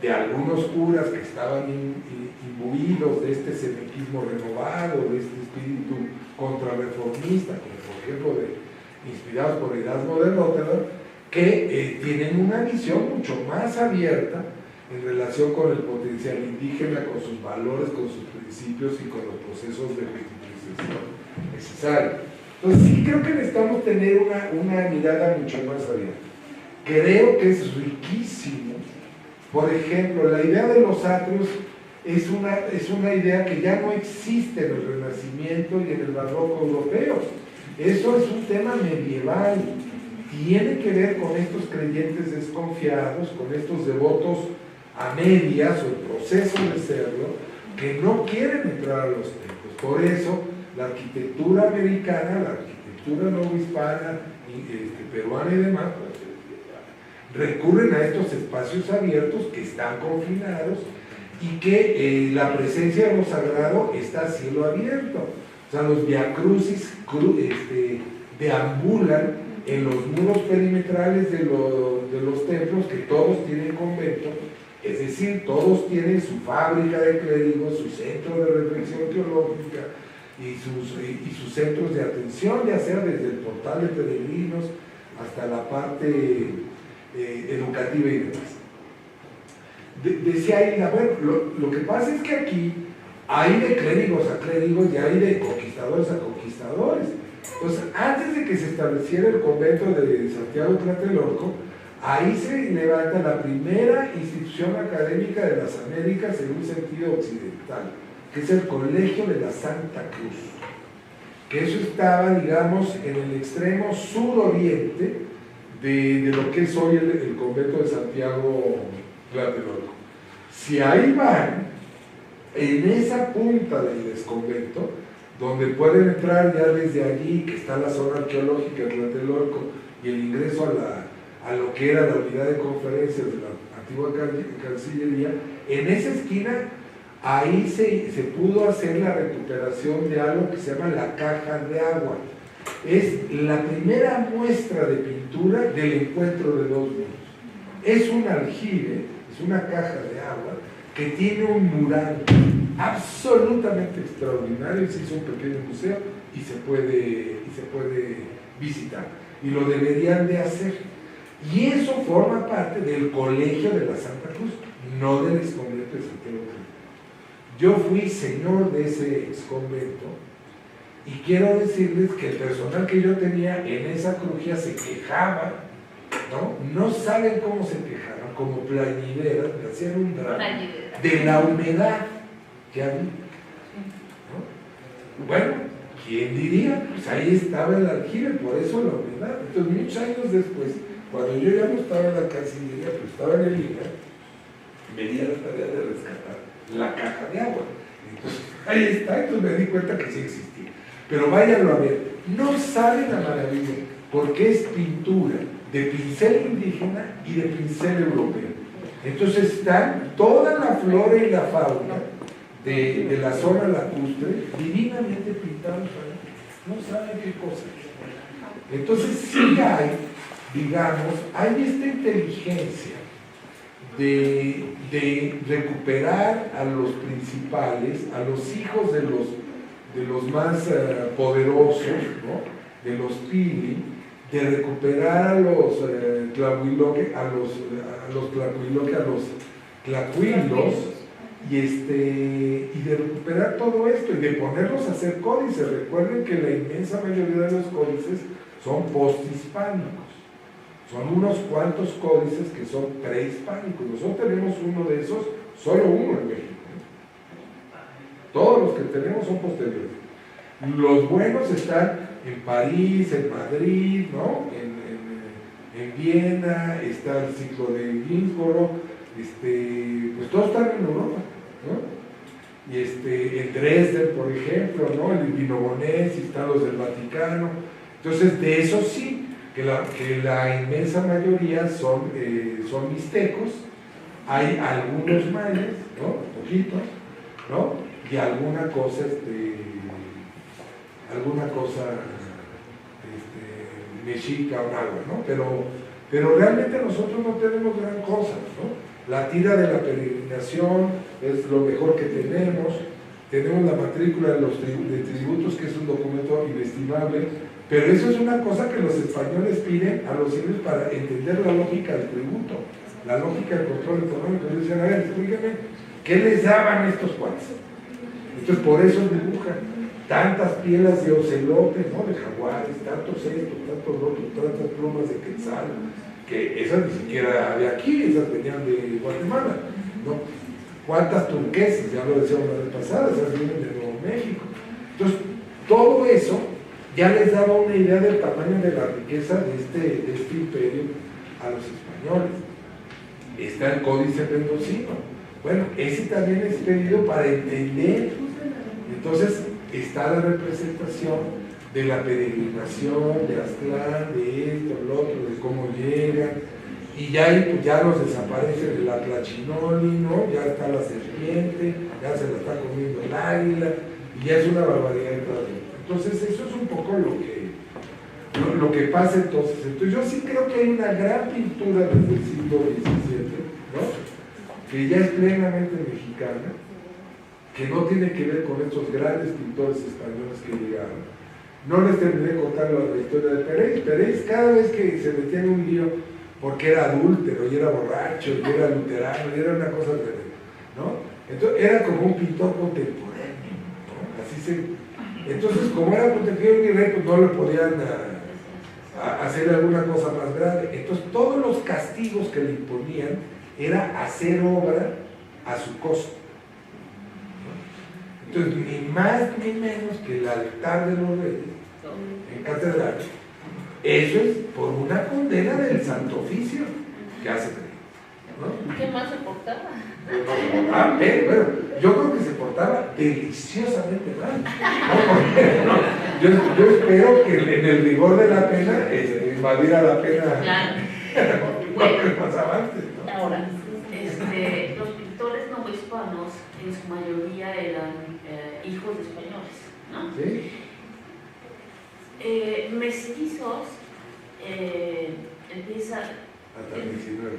de algunos curas que estaban imbuidos de este semitismo renovado, de este espíritu contrarreformista, como por ejemplo inspirados por Erasmo de Rotterdam, que tienen una visión mucho más abierta en relación con el potencial indígena, con sus valores, con sus principios y con los procesos de restitución necesarios. Entonces sí creo que necesitamos tener una mirada mucho más abierta. Creo que es riquísimo. Por ejemplo, la idea de los atrios es una idea que ya no existe en el Renacimiento y en el Barroco europeo. Eso es un tema medieval. Tiene que ver con estos creyentes desconfiados, con estos devotos a medias o en proceso de serlo, que no quieren entrar a los templos. Por eso la arquitectura americana, la arquitectura novohispana, peruana y demás, recurren a estos espacios abiertos que están confinados y que la presencia de lo sagrado está a cielo abierto. O sea, los viacrucis deambulan en los muros perimetrales de los templos, que todos tienen convento, es decir, todos tienen su fábrica de clérigos, su centro de reflexión teológica y sus centros de atención, ya sea desde el portal de peregrinos hasta la parte educativa y demás. Decía ahí, bueno, lo que pasa es que aquí hay de clérigos a clérigos y hay de conquistadores a conquistadores. Entonces, antes de que se estableciera el convento de Santiago Tlatelolco, ahí se levanta la primera institución académica de las Américas en un sentido occidental, que es el Colegio de la Santa Cruz, que eso estaba, digamos, en el extremo suroriente de lo que es hoy el convento de Santiago Tlatelolco. Si ahí van, en esa punta del desconvento, donde pueden entrar ya desde allí, que está la zona arqueológica de Tlatelolco, y el ingreso a lo que era la unidad de conferencias de la antigua Cancillería, en esa esquina, ahí se pudo hacer la recuperación de algo que se llama la caja de agua. Es la primera muestra de pintura del encuentro de dos mundos. Es un aljibe, es una caja de agua que tiene un mural absolutamente extraordinario. Se hizo un pequeño museo y se puede visitar, y lo deberían de hacer. Y eso forma parte del Colegio de la Santa Cruz, no del exconvento de Santiago. Yo fui señor de ese exconvento y quiero decirles que el personal que yo tenía en esa crujía se quejaba, no saben cómo se quejaban, como plañideras, me hacían un drama de la humedad que había. Bueno, ¿quién diría? Pues ahí estaba el aljibe, por eso la humedad. Entonces, muchos años después, cuando yo ya no estaba en la Cancillería, pero estaba en el INA, me di a la tarea de rescatar la caja de agua. Entonces, ahí está, entonces me di cuenta que sí existía. Pero váyanlo a ver, no saben la maravilla, porque es pintura de pincel indígena y de pincel europeo. Entonces está toda la flora y la fauna de la zona lacustre divinamente pintados. No saben qué cosa es. Entonces sí hay, digamos, hay esta inteligencia de recuperar a los principales, a los hijos de los más poderosos, ¿no? De los pili, de recuperar a los tlahuiloque, a los tlacuilos, y de recuperar todo esto y de ponerlos a hacer códices. Recuerden que la inmensa mayoría de los códices son posthispánicos. Son unos cuantos códices que son prehispánicos. Nosotros tenemos uno de esos, solo uno en México. Todos los que tenemos son posteriores. Los buenos están en París, en Madrid, ¿no? En Viena, está el ciclo de Ginsboro, pues todos están en Europa, ¿no? Y en Dresden, por ejemplo, ¿no? El Vinobonés, y están los del Vaticano. Entonces, de eso sí, que la inmensa mayoría son mixtecos, hay algunos mayas, ¿no? Poquitos, ¿no? Y alguna cosa mexica o algo, ¿no? Pero realmente nosotros no tenemos gran cosa, ¿no? La tira de la peregrinación es lo mejor que tenemos la matrícula de tributos, que es un documento inestimable, pero eso es una cosa que los españoles piden a los indios para entender la lógica del tributo, la lógica del control económico. Ellos decían, a ver, explíquenme, ¿qué les daban estos cuates? Entonces, por eso dibujan tantas pielas de ocelote, ¿no? De jaguares, tantos estos, tantos otros, tantas plumas de quetzal, que esas ni siquiera de aquí, esas venían de Guatemala, ¿no? Cuántas turquesas, ya lo decíamos la vez pasada, esas vienen de Nuevo México. Entonces, todo eso ya les daba una idea del tamaño de la riqueza de este imperio a los españoles. Está el Códice Mendocino. Bueno, ese también es pedido para entender. Entonces, está la representación de la peregrinación, de Aztlán, de esto, lo otro, de cómo llegan, y ya ahí pues ya nos desaparece el Atlachinoli, ¿no? Ya está la serpiente, ya se la está comiendo el águila, y ya es una barbaridad de todo. Entonces, eso es un poco lo que pasa entonces. Entonces, yo sí creo que hay una gran pintura desde el siglo XVII, ¿no? Que ya es plenamente mexicana, que no tiene que ver con estos grandes pintores españoles que llegaron. No les terminé contando la historia de Peréz. Peréz, cada vez que se metía en un lío, porque era adúltero, y era borracho, y era luterano, y era una cosa terrible, ¿no? Entonces, era como un pintor contemporáneo, ¿no? Entonces, como era contemporáneo y rey, pues no le podían hacer alguna cosa más grave. Entonces, todos los castigos que le imponían era hacer obra a su costo. Entonces, ni más ni menos que el altar de los reyes en catedral, eso es por una condena del Santo Oficio que hace, ¿no? ¿Qué más se portaba? Bueno, yo creo que se portaba deliciosamente mal, ¿no? Yo espero que en el rigor de la pena valiera la pena. Claro. Lo que pasaba antes, ¿no? Ahora, los pintores novohispanos en su mayoría eran hijos de españoles, ¿no? ¿Sí? Mestizos empieza Hasta el 19.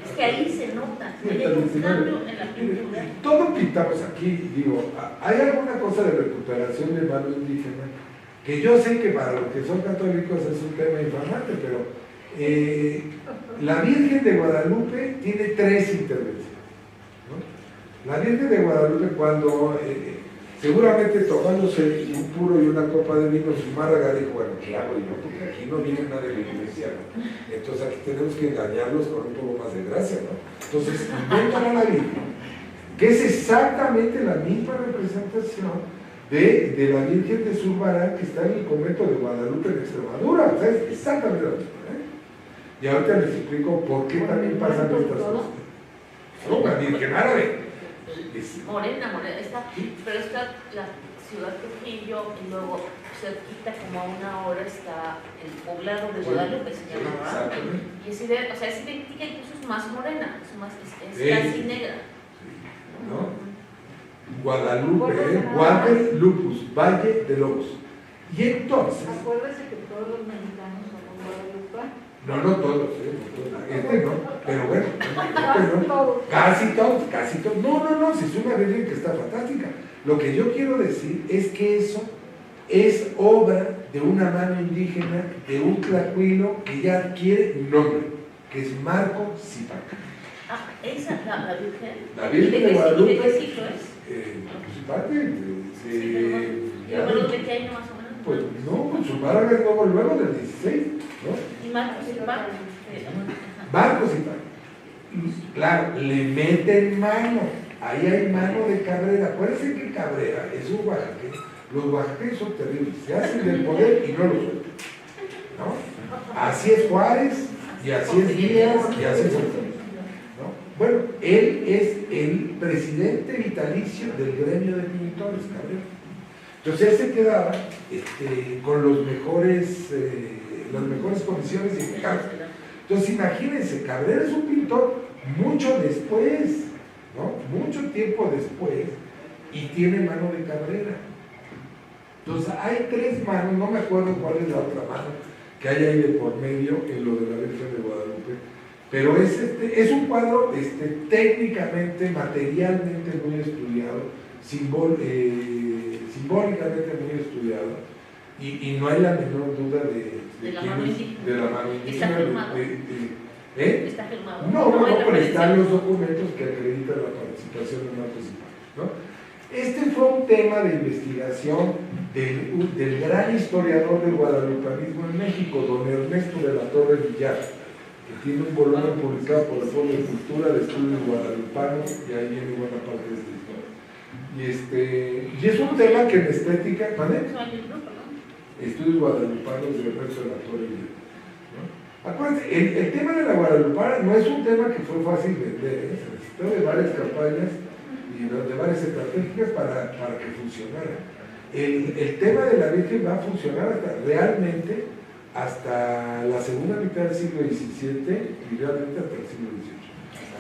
Es que ahí se nota, Sí, hay un cambio en la pintura. Todos pintamos aquí, digo, hay alguna cosa de recuperación de mano indígena que yo sé que para los que son católicos es un tema infamante, pero La Virgen de Guadalupe tiene 3 intervenciones, ¿no? La Virgen de Guadalupe, cuando seguramente tomándose un puro y una copa de vino, Zumárraga dijo, bueno, ¿qué hago yo? Porque aquí no viene nadie de la iglesia, ¿no? Entonces aquí tenemos que engañarlos con un poco más de gracia, ¿no? Entonces inventan a la Virgen, que es exactamente la misma representación de la Virgen de Zumárraga que está en el convento de Guadalupe en Extremadura, o sea, es exactamente la misma, ¿eh? Y ahorita les explico por qué también pasan estas cosas. No, una Virgen árabe. Morena, está, pero está la ciudad que fui yo y luego cerquita como a una hora está el poblado de Guadalupe, se llama, ¿verdad? Y es idéntica, incluso es más morena, es casi negra. ¿No? Guadalupe, Guadalupus, Valle de Lobos. Y entonces... Acuérdese que todos los mexicanos somos Guadalupe. No todos, no, pero bueno, casi todos. No, si es una virgen que está fantástica. Lo que yo quiero decir es que eso es obra de una mano indígena, de un tlacuilo que ya adquiere un nombre, que es Marco Zipac. ¿Esa la Virgen? La Virgen de Guadalupe. ¿De qué siglo es? ¿De qué año más o menos? Pues no, Zumárraga es luego del 16, ¿no? ¿Y Marcos Zipac? Marcos Zipac. Claro, le meten mano. Ahí hay mano de Cabrera. Acuérdense que Cabrera es un oaxaqueño. Los oaxaqueños son terribles. Se hacen del poder y no lo sueltan, ¿no? Así es Juárez, y así es Díaz, y así es Ortega, ¿no? Bueno, él es el presidente vitalicio del gremio de pintores, Cabrera. Entonces él se quedaba con las mejores condiciones de mercado. Entonces imagínense, Cabrera es un pintor mucho después, ¿no? Mucho tiempo después, y tiene mano de Cabrera. Entonces hay 3 manos, no me acuerdo cuál es la otra mano que hay ahí de por medio en lo de la Virgen de Guadalupe, pero es un cuadro técnicamente, materialmente muy estudiado, simbólicamente muy estudiado, y no hay la menor duda de la mano indígena. De la mano indígena. ¿Está firmado? ¿Está firmado? No, pero están los documentos que acreditan la participación de Marcos Zipac, ¿no? Este fue un tema de investigación del gran historiador del guadalupanismo en México, don Ernesto de la Torre Villar, que tiene un volumen publicado por el Fondo de Cultura de Estudios Guadalupanos, y ahí viene buena parte de esta historia. Y es un tema que en estética, ¿vale? Estudios Guadalupanos de Ernesto de la Torre Villar, ¿no? Acuérdense, el tema de la Guadalupana no es un tema que fue fácil vender, se necesitó de varias campañas y de varias estratégicas para que funcionara. El tema de la Virgen va a funcionar realmente hasta la segunda mitad del siglo XVII y realmente hasta el siglo XVIII,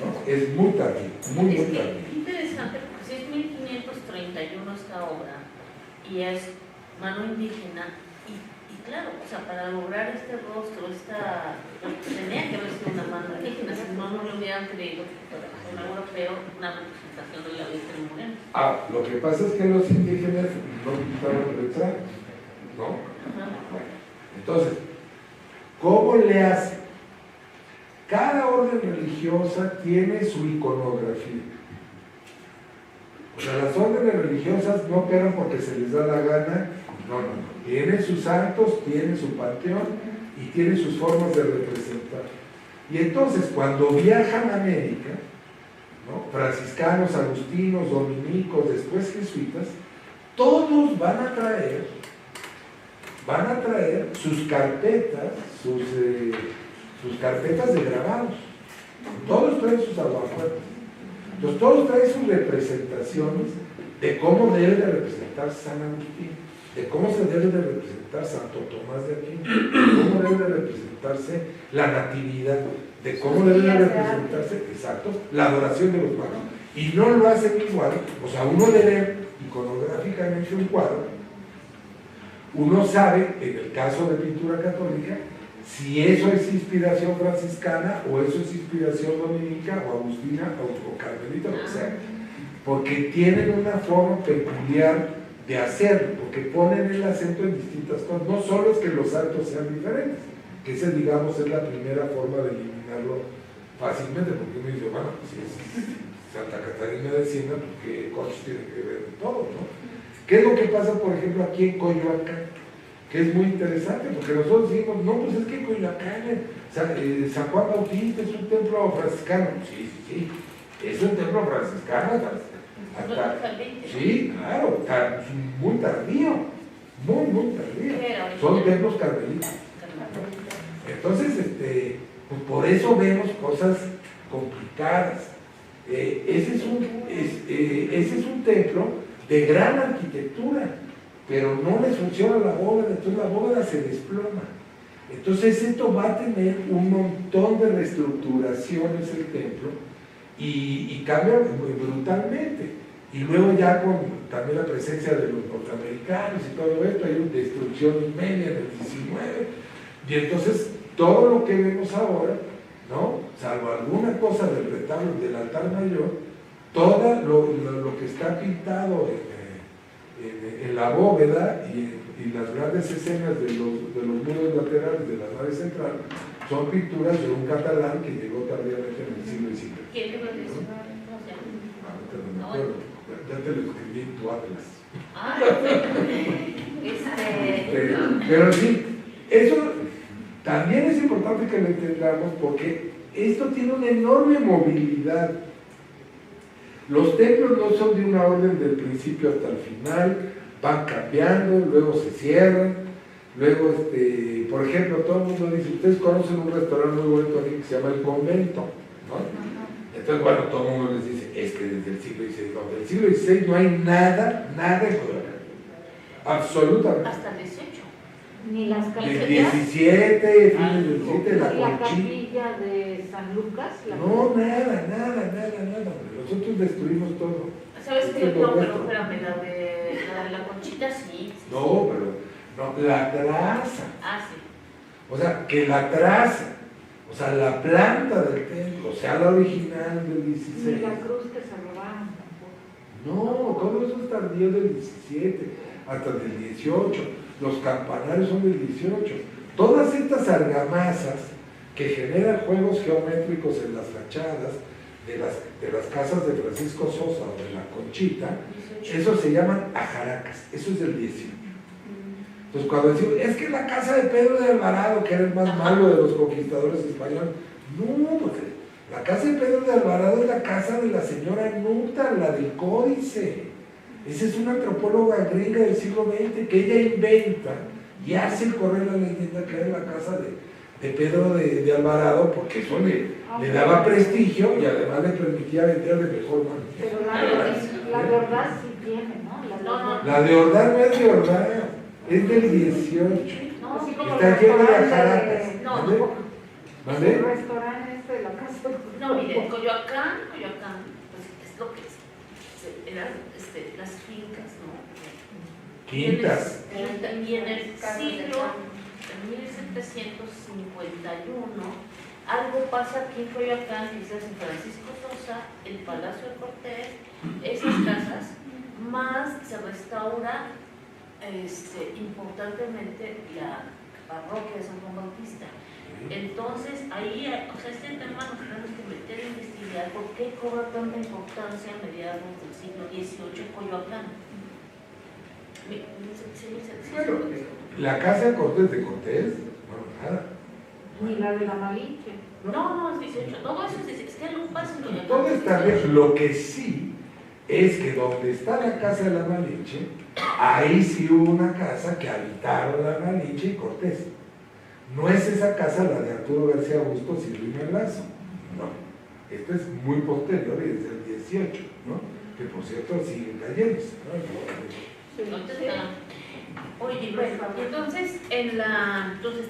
¿no? Es muy tarde, muy tarde. Es interesante porque si es 1531 esta obra y es mano indígena, y claro, o sea, para lograr este rostro, tenía que haber sido una mano indígena, si no le hubieran creído que fuera un europeo, una representación de la Virgen Morena. Lo que pasa es que los indígenas no pintaban retratos, ¿no? Bueno, entonces, ¿cómo le hace? Cada orden religiosa tiene su iconografía. O sea, las órdenes religiosas no operan porque se les da la gana, no. Tienen sus santos, tienen su panteón y tienen sus formas de representar. Y entonces, cuando viajan a América, ¿no? Franciscanos, agustinos, dominicos, después jesuitas, todos van a traer sus carpetas, sus carpetas de grabados. Todos traen sus aguafuertes. Entonces, todos traen sus representaciones de cómo debe de representar San Agustín, de cómo se debe de representar Santo Tomás de Aquino, de cómo debe de representarse la natividad, de cómo debe de representarse, exacto, la adoración de los magos. Y no lo hacen igual, o sea, uno de ver iconográficamente un cuadro, uno sabe, en el caso de pintura católica, si eso es inspiración franciscana o eso es inspiración dominica o agustina o carmelita, lo que sea, porque tienen una forma peculiar de hacerlo, porque ponen el acento en distintas cosas. No solo es que los santos sean diferentes, que esa, digamos, es la primera forma de eliminarlo fácilmente, porque uno dice, bueno, pues si es Santa Catarina de Siena, pues qué coches tiene que ver en todo, ¿no? ¿Qué es lo que pasa, por ejemplo, aquí en Coyoacán? Que es muy interesante, porque nosotros decimos, no, pues es que Coyoacán, San Juan Bautista es un templo franciscano. Sí, es un templo franciscano. Sí, claro, muy tardío, muy tardío. Son templos carmelitas. Entonces, pues por eso vemos cosas complicadas. Ese es un templo de gran arquitectura, pero no les funciona la bóveda, entonces la bóveda se desploma. Entonces esto va a tener un montón de reestructuraciones el templo y cambia brutalmente. Y luego ya con también la presencia de los norteamericanos y todo esto, hay una destrucción inmedia en el 19, y entonces todo lo que vemos ahora, ¿no? Salvo alguna cosa del retablo del altar mayor, todo lo que está pintado en la bóveda y las grandes escenas de los muros laterales de la nave central son pinturas de un catalán que llegó tardíamente en el siglo XIX. ¿Quién lo dice? ¿Cómo se llama? Ya te lo escribí en tu atlas. Pero sí, eso también es importante que lo entendamos porque esto tiene una enorme movilidad. Los templos no son de una orden del principio hasta el final, van cambiando, luego se cierran, luego, por ejemplo, todo el mundo dice, ustedes conocen un restaurante muy bonito aquí que se llama El Convento, ¿no? Entonces, bueno, todo el mundo les dice, es que desde el siglo XVI, no, del siglo XVI no hay nada en Coyoacán, absolutamente. Hasta el 18. Ni las Del capillas. 17, fines del 17, la La Conchita. capilla de San Lucas. No, nada. Nosotros destruimos todo. ¿Sabes Esto qué? es lo No, pero nuestro. espérame, la de la Conchita sí. No, pero no, la traza. Sí. O sea, que la traza, o sea, la planta del templo, sea la original del 16. Ni la cruz que se robaron tampoco. No, todo eso es tardío del 17, hasta del 18. Los campanarios son del 18. Todas estas argamasas que generan juegos geométricos en las fachadas de las casas de Francisco Sosa o de la Conchita, 18. eso se llaman ajaracas, eso es del 18. Entonces cuando decimos, es que la casa de Pedro de Alvarado, que era el más malo de los conquistadores españoles, no, porque la casa de Pedro de Alvarado es la casa de la señora Nuta, la del Códice. Esa es una antropóloga griega del siglo XX que ella inventa y hace correr la leyenda que era la casa de Pedro de Alvarado, porque eso le daba prestigio y además le permitía vender de mejor manera. Pero la verdad sí tiene, ¿no? No. La de Ordaz no es de Ordaz, es del 18. No, Así como Está el lleno de restaurante ajaracas. No, ¿Mande? no. ¿Mande? El restaurante de la casa. No, mire, Coyoacán, pues es lo que es. Eran las fincas, ¿no? Quintas. Y en el siglo, en 1751, algo pasa aquí en Coyoacán, dice San Francisco Sosa, el Palacio de Cortés, esas casas, más se restaura importantemente la parroquia de San Juan Bautista. Entonces, ahí, o sea, este tema nos tenemos que meter a investigar por qué cobra tanta importancia a mediados del siglo XVIII Coyoacán. Bueno, la casa de Cortés, bueno, nada. Ni la de la Malinche. No, es 18. Todo eso es 18. Es que algo pasa en Coyoacán. Todo está bien. Lo que sí es que donde está la casa de la Malinche, ahí sí hubo una casa que habitaron la Malinche y Cortés. No es esa casa la de Arturo García Bustos y Luis Lazo. No. Esta es muy posterior y es del 18, ¿no? Que por cierto siguen cayendo, ¿no? Oye, bueno, entonces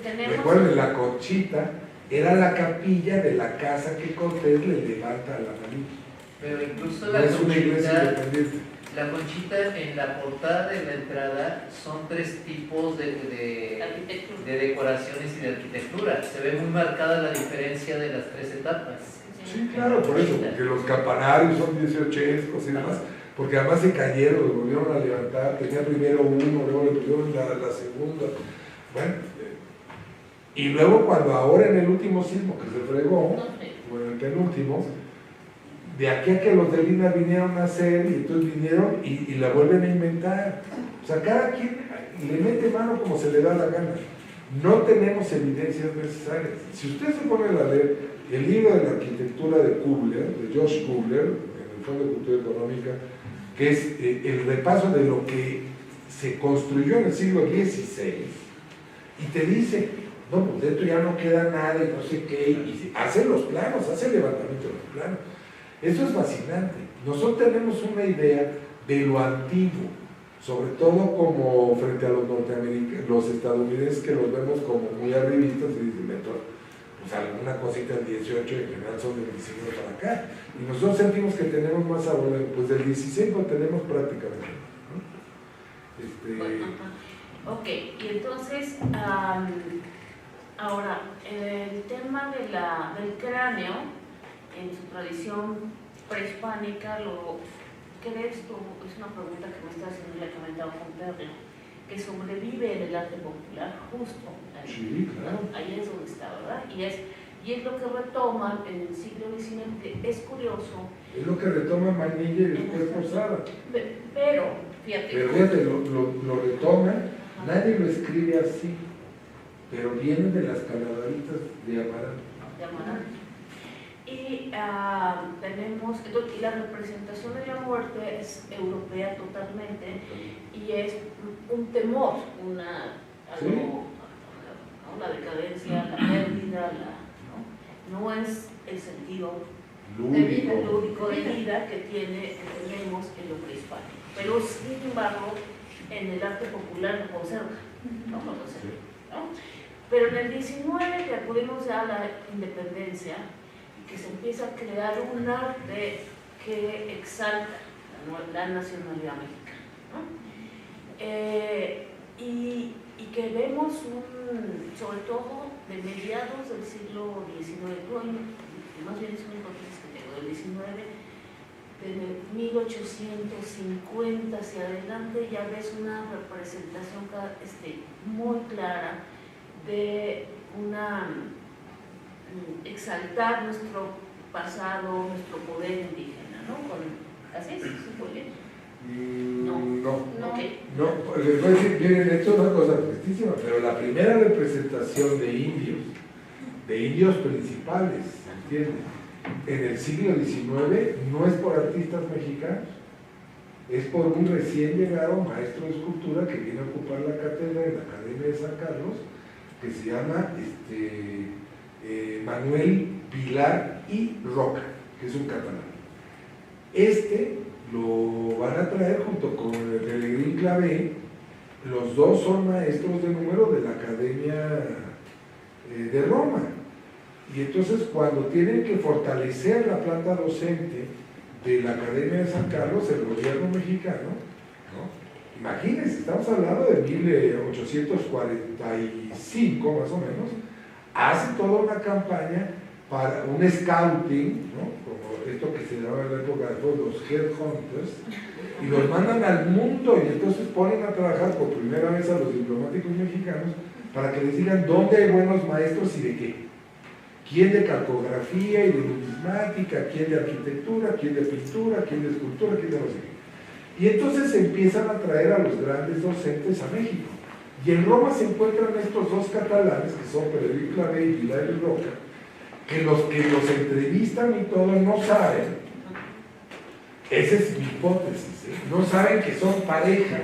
tenemos. Recuerden, la Conchita era la capilla de la casa que Cortés le levanta a la Malinche. Pero incluso No es una iglesia independiente. la Conchita en la portada de la entrada son tres tipos de decoraciones y de arquitectura. Se ve muy marcada la diferencia de las tres etapas. Sí, claro, por eso, porque los campanarios son 18escos y demás, porque además se cayeron, los volvieron a levantar, tenía primero uno, luego le pusieron la segunda. Bueno, Y luego cuando ahora en el último sismo que se fregó, o en el penúltimo, de aquí a que los de Lina vinieron a hacer, y entonces vinieron y la vuelven a inventar. O sea, cada quien le mete mano como se le da la gana. No tenemos evidencias necesarias. Si usted se pone a leer el libro de la arquitectura de Kubler, de Josh Kubler, en el Fondo de Cultura Económica, que es el repaso de lo que se construyó en el siglo XVI, y te dice, no, pues dentro ya no queda nada y no sé qué, y hace los planos, hace el levantamiento de los planos. Eso es fascinante. Nosotros tenemos una idea de lo antiguo, sobre todo como frente a los norteamericanos, los estadounidenses, que los vemos como muy arribistas y dicen, pues alguna cosita del 18 en general son del 19 para acá. Y nosotros sentimos que tenemos más ahora, pues del 16 lo tenemos prácticamente, ¿no? Ok, y entonces, ahora, el tema del cráneo, en su tradición prehispánica, ¿lo crees tú? Es una pregunta que me está haciendo, ya comentaba con Pedro, que sobrevive en el arte popular, justo ahí. Sí, claro. Ahí es donde está, ¿verdad? Y es lo que retoman en el siglo XIX, que es curioso. Es lo que retoma Manilla y después Posada. Pero, fíjate. Pero fíjate, lo retoman, nadie lo escribe así, pero vienen de las calaveritas de Amaranto. Y tenemos, y la representación de la muerte es europea totalmente, y es un temor, una decadencia, la pérdida, ¿no? Es el sentido lúdico de vida que tenemos en lo prehispánico. Pero sin embargo, en el arte popular lo conserva, ¿no? Lo conserva, ¿no? Pero en el 19, que acudimos ya a la independencia, que se empieza a crear un arte que exalta la nacionalidad mexicana, ¿no? Y que vemos sobre todo de mediados del siglo XIX, más bien es un contexto del XIX, de 1850 hacia adelante, ya ves una representación muy clara de exaltar nuestro pasado, nuestro poder indígena, ¿no? ¿Así es? ¿Se puede leer? No. Okay. No, les voy a decir, miren, esto es una cosa tristísima, pero la primera representación de indios principales, ¿entiendes? En el siglo XIX no es por artistas mexicanos, es por un recién llegado maestro de escultura que viene a ocupar la cátedra en la Academia de San Carlos, que se llama Manuel Pilar y Roca, que es un catalán. Lo van a traer junto con el Pelegrín Clavé. Los dos son maestros de número de la Academia de Roma. Y entonces cuando tienen que fortalecer la planta docente de la Academia de San Carlos, el gobierno mexicano, ¿no? Imagínense, estamos hablando de 1845 más o menos, hace toda una campaña para un scouting, ¿no? Como esto que se llamaba en la época de los headhunters, y los mandan al mundo, y entonces ponen a trabajar por primera vez a los diplomáticos mexicanos para que les digan dónde hay buenos maestros y de qué. ¿Quién de cartografía y de numismática? ¿Quién de arquitectura? ¿Quién de pintura? ¿Quién de escultura? ¿Quién de no sé qué? Y entonces empiezan a traer a los grandes docentes a México. Y en Roma se encuentran estos dos catalanes, que son Pelegrín Clavé y Pilar y Roca, que los entrevistan y todo no saben, esa es mi hipótesis, no saben que son pareja.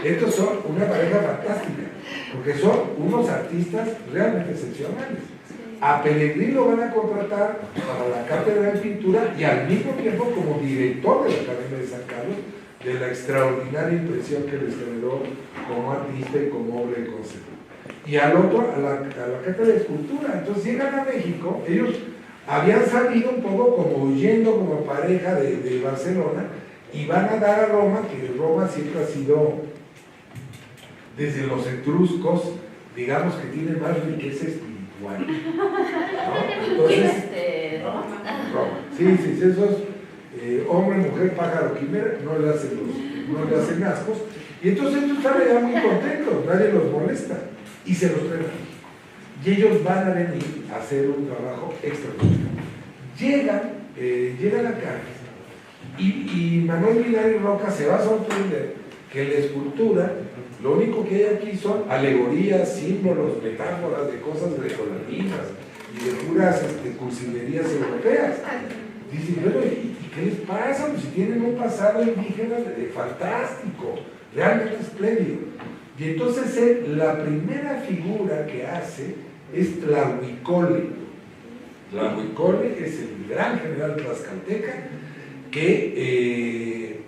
Estos son una pareja fantástica, porque son unos artistas realmente excepcionales. A Pelegrín lo van a contratar para la cátedra de pintura y al mismo tiempo como director de la Academia de San Carlos, de la extraordinaria impresión que les generó como artista y como obra de concepto. Y al otro, a la cátedra de escultura. Entonces llegan a México, ellos habían salido un poco como huyendo como pareja de Barcelona, y van a dar a Roma, que Roma siempre ha sido, desde los etruscos, digamos que tiene más riqueza espiritual, ¿no? Entonces, Roma. Sí, esos hombre, mujer, pájaro, quimera, no le hacen ascos, y entonces ellos están allá muy contentos, nadie los molesta. y se los traen a México. Y ellos van a venir a hacer un trabajo extraordinario. Llegan acá y Manuel Vilar y Roca se va a sorprender que la escultura, lo único que hay aquí son alegorías, símbolos, metáforas de cosas grecolatinas y de puras cursilerías europeas. Dicen, bueno, ¿y qué les pasa? Pues si tienen un pasado indígena fantástico, realmente espléndido. Y entonces la primera figura que hace es Tlahuicole. Tlahuicole es el gran general tlaxcalteca que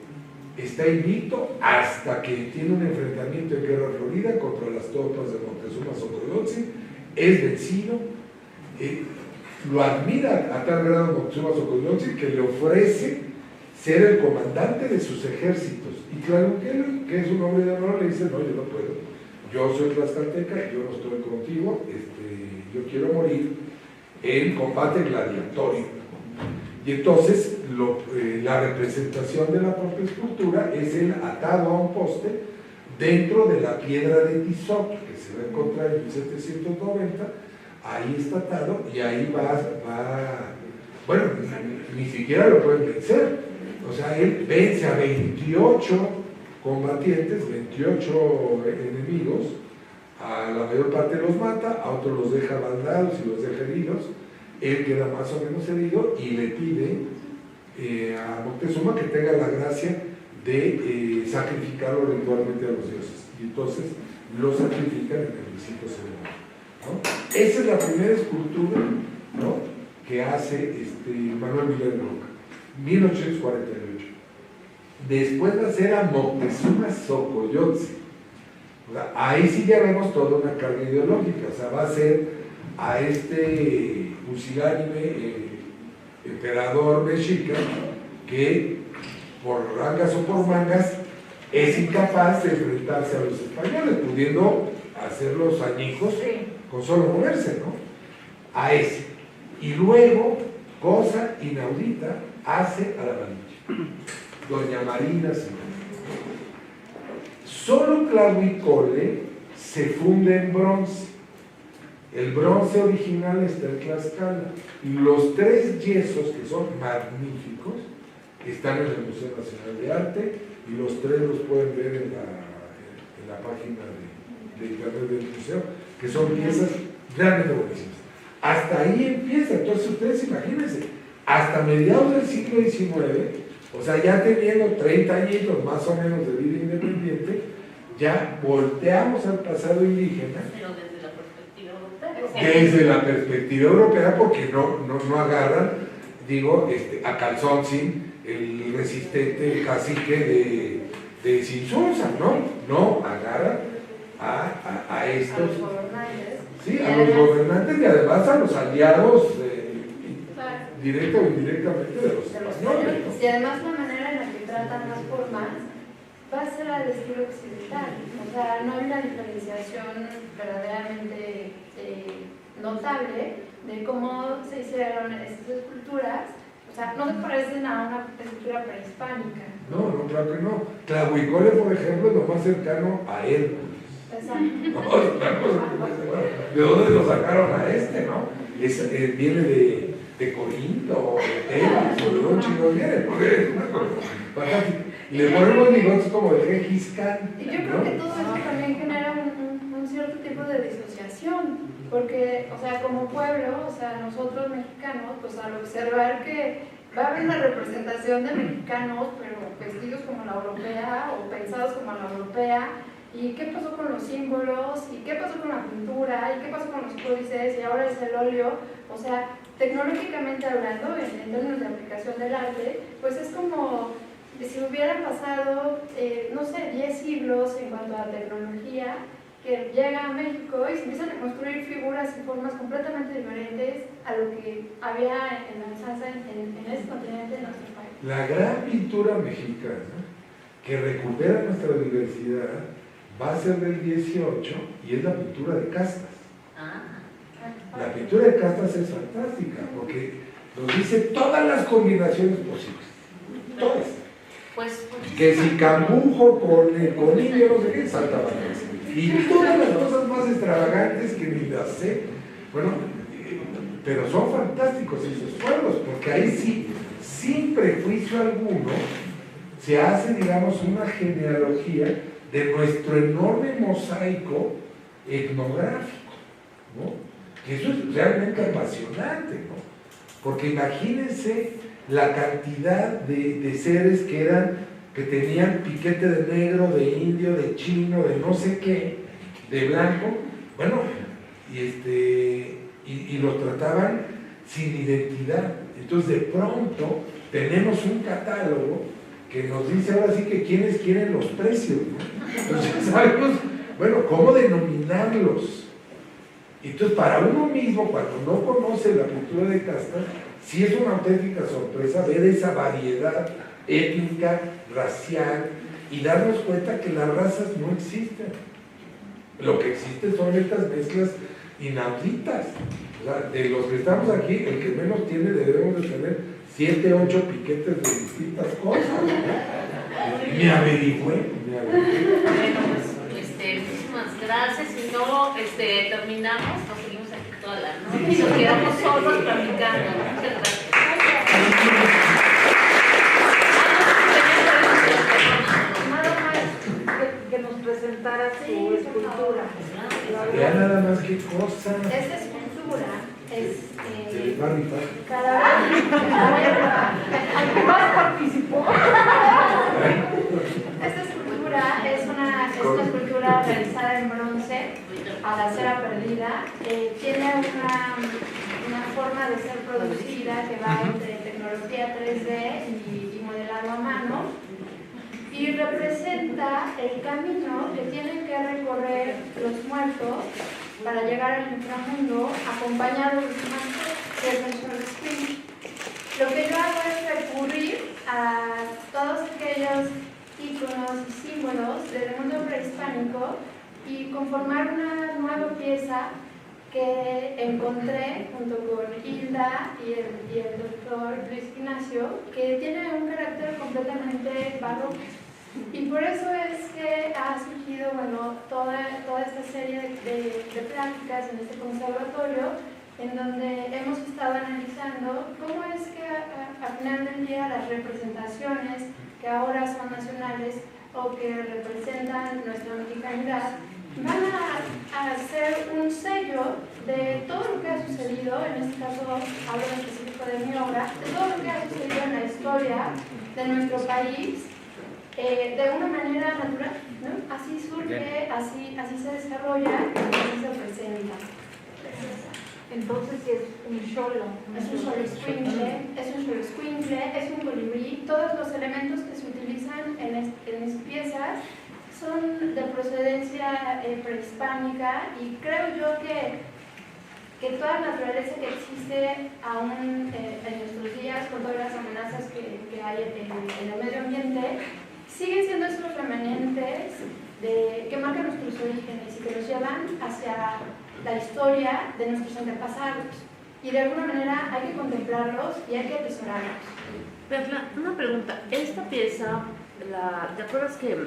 está invicto hasta que tiene un enfrentamiento en Guerra Florida contra las tropas de Moctezuma Xocoyotzin, es vencido, lo admira a tal grado Moctezuma Xocoyotzin que le ofrece ser el comandante de sus ejércitos. Y claro que es un hombre de honor, le dice, no, yo no puedo, yo soy tlaxcalteca, yo no estoy contigo, yo quiero morir en combate gladiatorio. Y entonces la representación de la propia escultura es él atado a un poste dentro de la piedra de Tizoc, que se va a encontrar en 1790, ahí está atado y ahí bueno, ni siquiera lo pueden vencer. O sea, él vence a 28 combatientes, 28 enemigos, a la mayor parte los mata, a otros los deja bandados y los deja heridos, él queda más o menos herido y le pide a Moctezuma que tenga la gracia de sacrificarlo ritualmente a los dioses. Y entonces lo sacrifican en el recinto ceremonia, ¿no? Esa es la primera escultura, ¿no?, que hace Manuel Vilar y Roca, 1848. Después va a ser a Moctezuma Xocoyotzin. O sea, ahí sí ya vemos toda una carga ideológica. O sea, va a ser a pusilánime emperador mexica que por rangas o por mangas es incapaz de enfrentarse a los españoles, pudiendo hacer los añicos con solo moverse, ¿no? A ese. Y luego, cosa inaudita, hace a la Malinche, doña Marina Simón. Solo Tlahuicole se funde en bronce. El bronce original está en Tlaxcala. Los 3 yesos, que son magníficos, están en el Museo Nacional de Arte, y los 3 los pueden ver en la página de internet del museo, que son piezas realmente buenísimas. Hasta ahí empieza. Entonces ustedes imagínense, hasta mediados del siglo XIX, o sea, ya teniendo 30 añitos más o menos de vida independiente, ya volteamos al pasado indígena. Pero desde la perspectiva europea. Desde la perspectiva europea, porque no agarran, digo, a Calzoncin, el resistente cacique de Sinsunza, no agarran a estos, sí, a los gobernantes y además a los aliados directa o indirectamente de los españoles, ¿no? Y además la manera en la que tratan las formas va a ser al estilo occidental. O sea, no hay una diferenciación verdaderamente notable de cómo se hicieron estas esculturas. O sea, no se parecen a una escultura prehispánica. No, claro que no. Tlahuicole, por ejemplo, es lo más cercano a Hércules. Exacto. ¿De dónde lo sacaron a no? Viene de Corinto, o de Tebas, o de dónde chingos viene, porque es una cosa fantástica. Y le ponemos bigotes como de Gengis Khan. Y yo creo que todo eso también genera un cierto tipo de disociación, porque, o sea, como pueblo, o sea, nosotros mexicanos, pues al observar que va a haber una representación de mexicanos, pero vestidos como la europea, o pensados como la europea, ¿y qué pasó con los símbolos? ¿Y qué pasó con la pintura? ¿Y qué pasó con los códices? Y ahora es el óleo. O sea, tecnológicamente hablando, en términos de aplicación del arte, pues es como si hubieran pasado, no sé, 10 siglos en cuanto a tecnología, que llega a México y se empiezan a construir figuras y formas completamente diferentes a lo que había en la usanza en este continente, en nuestro país. La gran pintura mexicana que recupera nuestra diversidad va a ser del 18 y es la pintura de castas. La pintura de castas es fantástica porque nos dice todas las combinaciones posibles. Todas. Pues, que si cambujo con el conillo, no sé qué, Santa María. y todas las cosas más extravagantes que ni las sé. Bueno, pero son fantásticos esos pueblos, porque ahí sí, sin prejuicio alguno, se hace, digamos, una genealogía de nuestro enorme mosaico etnográfico, ¿no? Que eso es realmente apasionante, ¿no? Porque imagínense la cantidad de seres que tenían piquete de negro, de indio, de chino, de no sé qué, de blanco, bueno, y los trataban sin identidad. Entonces de pronto tenemos un catálogo que nos dice ahora sí que quienes quieren los precios, ¿no? Entonces sabemos, bueno, cómo denominarlos. Entonces para uno mismo, cuando no conoce la cultura de casta, sí es una auténtica sorpresa ver esa variedad étnica, racial, y darnos cuenta que las razas no existen. Lo que existe son estas mezclas inauditas. O sea, de los que estamos aquí, el que menos tiene debemos de tener 7, 8 piquetes de distintas cosas, ¿no? Me averigüé. Bueno, pues, muchísimas gracias. Si no terminamos, nos seguimos aquí toda la noche y nos quedamos solos platicando. Muchas gracias. Nada más que nos presentara su escultura. Ya nada más que cosa. Esta escultura Se les va a rifar. ¿Más participó? Esta escultura es una escultura realizada en bronce a la cera perdida. Tiene una forma de ser producida que va entre tecnología 3D y modelado a mano, y representa el camino que tienen que recorrer los muertos para llegar al inframundo, acompañados de su máster, que es el Soul Spring. Lo que yo hago es recurrir a todos aquellos íconos y símbolos del mundo prehispánico y conformar una nueva pieza que encontré junto con Hilda y el doctor Luis Ignacio, que tiene un carácter completamente barroco. Y por eso es que ha surgido, bueno, toda esta serie de prácticas en este conservatorio, en donde hemos estado analizando cómo es que al final del día las representaciones que ahora son nacionales o que representan nuestra mexicanidad van a ser un sello de todo lo que ha sucedido, en este caso hablo en específico de mi obra, de todo lo que ha sucedido en la historia de nuestro país, de una manera natural, ¿no? Así surge, así se desarrolla y así se presenta. Entonces sí es un cholo. Es un solo escuincle, es un colibrí. Todos los elementos que se utilizan en mis piezas son de procedencia prehispánica, y creo yo que toda la naturaleza que existe aún en nuestros días, con todas las amenazas que hay en el medio ambiente, siguen siendo esos remanentes que marcan nuestros orígenes y que nos llevan hacia la historia de nuestros antepasados. Y de alguna manera hay que contemplarlos y hay que atesorarlos. Perla, una pregunta. Esta pieza, ¿te acuerdas que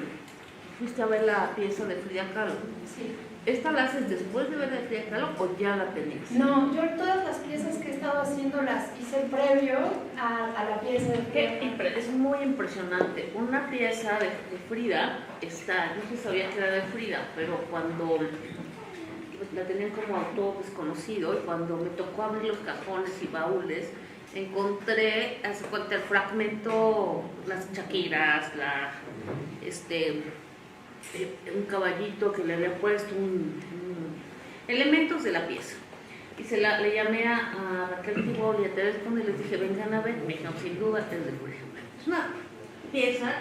fuiste a ver la pieza de Frida Kahlo? Sí. ¿Esta la haces después de ver de Frida Kahlo o ya la tenías? No, yo todas las piezas que he estado haciendo las hice previo a la pieza de Frida. Es muy impresionante. Una pieza de Frida está, yo sí sabía que era de Frida, pero cuando la tenían como autor desconocido, y cuando me tocó abrir los cajones y baúles, encontré, hace cuenta, el fragmento, las chaquiras, un caballito que le había puesto elementos de la pieza. Y le llamé a Raquel Tibol y a Teresa Conde y les dije, vengan a ver. Me dijeron, sin duda, es de Julio. Es una pieza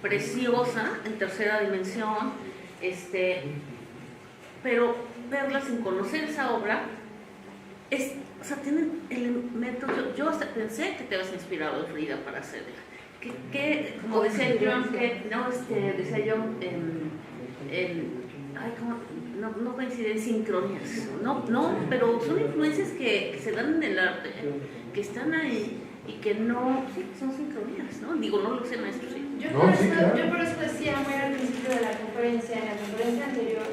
preciosa, en tercera dimensión, pero verla sin conocer esa obra, o sea, tienen elementos. Yo hasta pensé que te habías inspirado de Frida para hacerla. Como decía John, decía John, no coinciden sincronías, no, pero son influencias que se dan en el arte, que están ahí y que no, sí, son sincronías, ¿no? Digo, no lo sé, maestro, sí. Yo por eso decía muy al principio de la conferencia, en la conferencia anterior,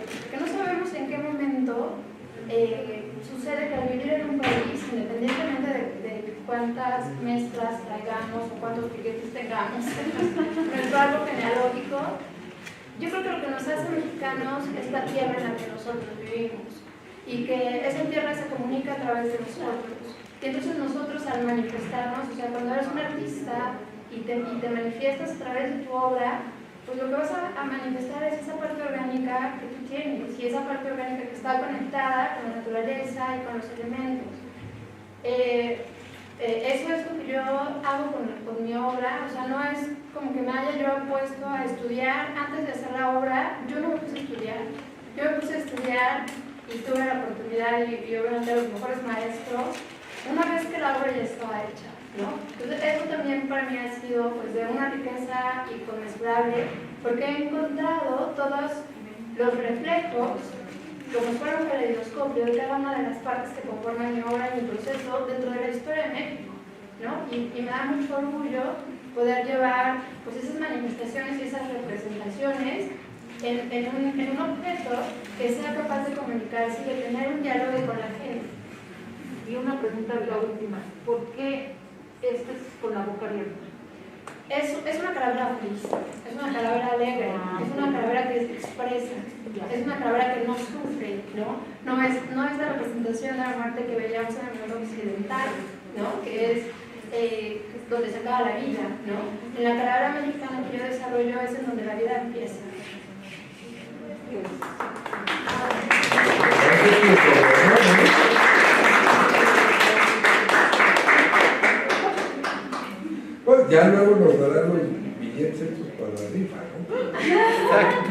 cuántas mezclas traigamos o cuántos piquetes tengamos en nuestro árbol genealógico. Yo creo que lo que nos hace mexicanos es la tierra en la que nosotros vivimos y que esa tierra se comunica a través de nosotros. Y entonces nosotros al manifestarnos, o sea, cuando eres un artista y te manifiestas a través de tu obra, pues lo que vas a manifestar es esa parte orgánica que tú tienes y esa parte orgánica que está conectada con la naturaleza y con los elementos. Eso es lo que yo hago con mi obra, o sea, no es como que me haya yo puesto a estudiar antes de hacer la obra. Yo no me puse a estudiar, yo me puse a estudiar y tuve la oportunidad y obviamente los mejores maestros una vez que la obra ya estaba hecha, ¿no? Entonces eso también para mí ha sido pues de una riqueza inconmensurable, porque he encontrado todos los reflejos como si fuera un caleidoscopio de cada una de las partes que conforman mi obra y mi proceso dentro de la historia de México, ¿no? Y me da mucho orgullo poder llevar pues esas manifestaciones y esas representaciones en un objeto que sea capaz de comunicarse y de tener un diálogo con la gente. Y una pregunta, la última, ¿por qué este es con la boca abierta? Es una calavera feliz, es una calavera alegre, es una calavera que se expresa, es una calavera que no sufre, ¿no? No es la representación de la muerte que veíamos en el mundo occidental, ¿no? Que es donde se acaba la vida, ¿no? En la calavera mexicana que yo desarrollo es en donde la vida empieza. Pues ya luego nos darán los billetes para la rifa, ¿no?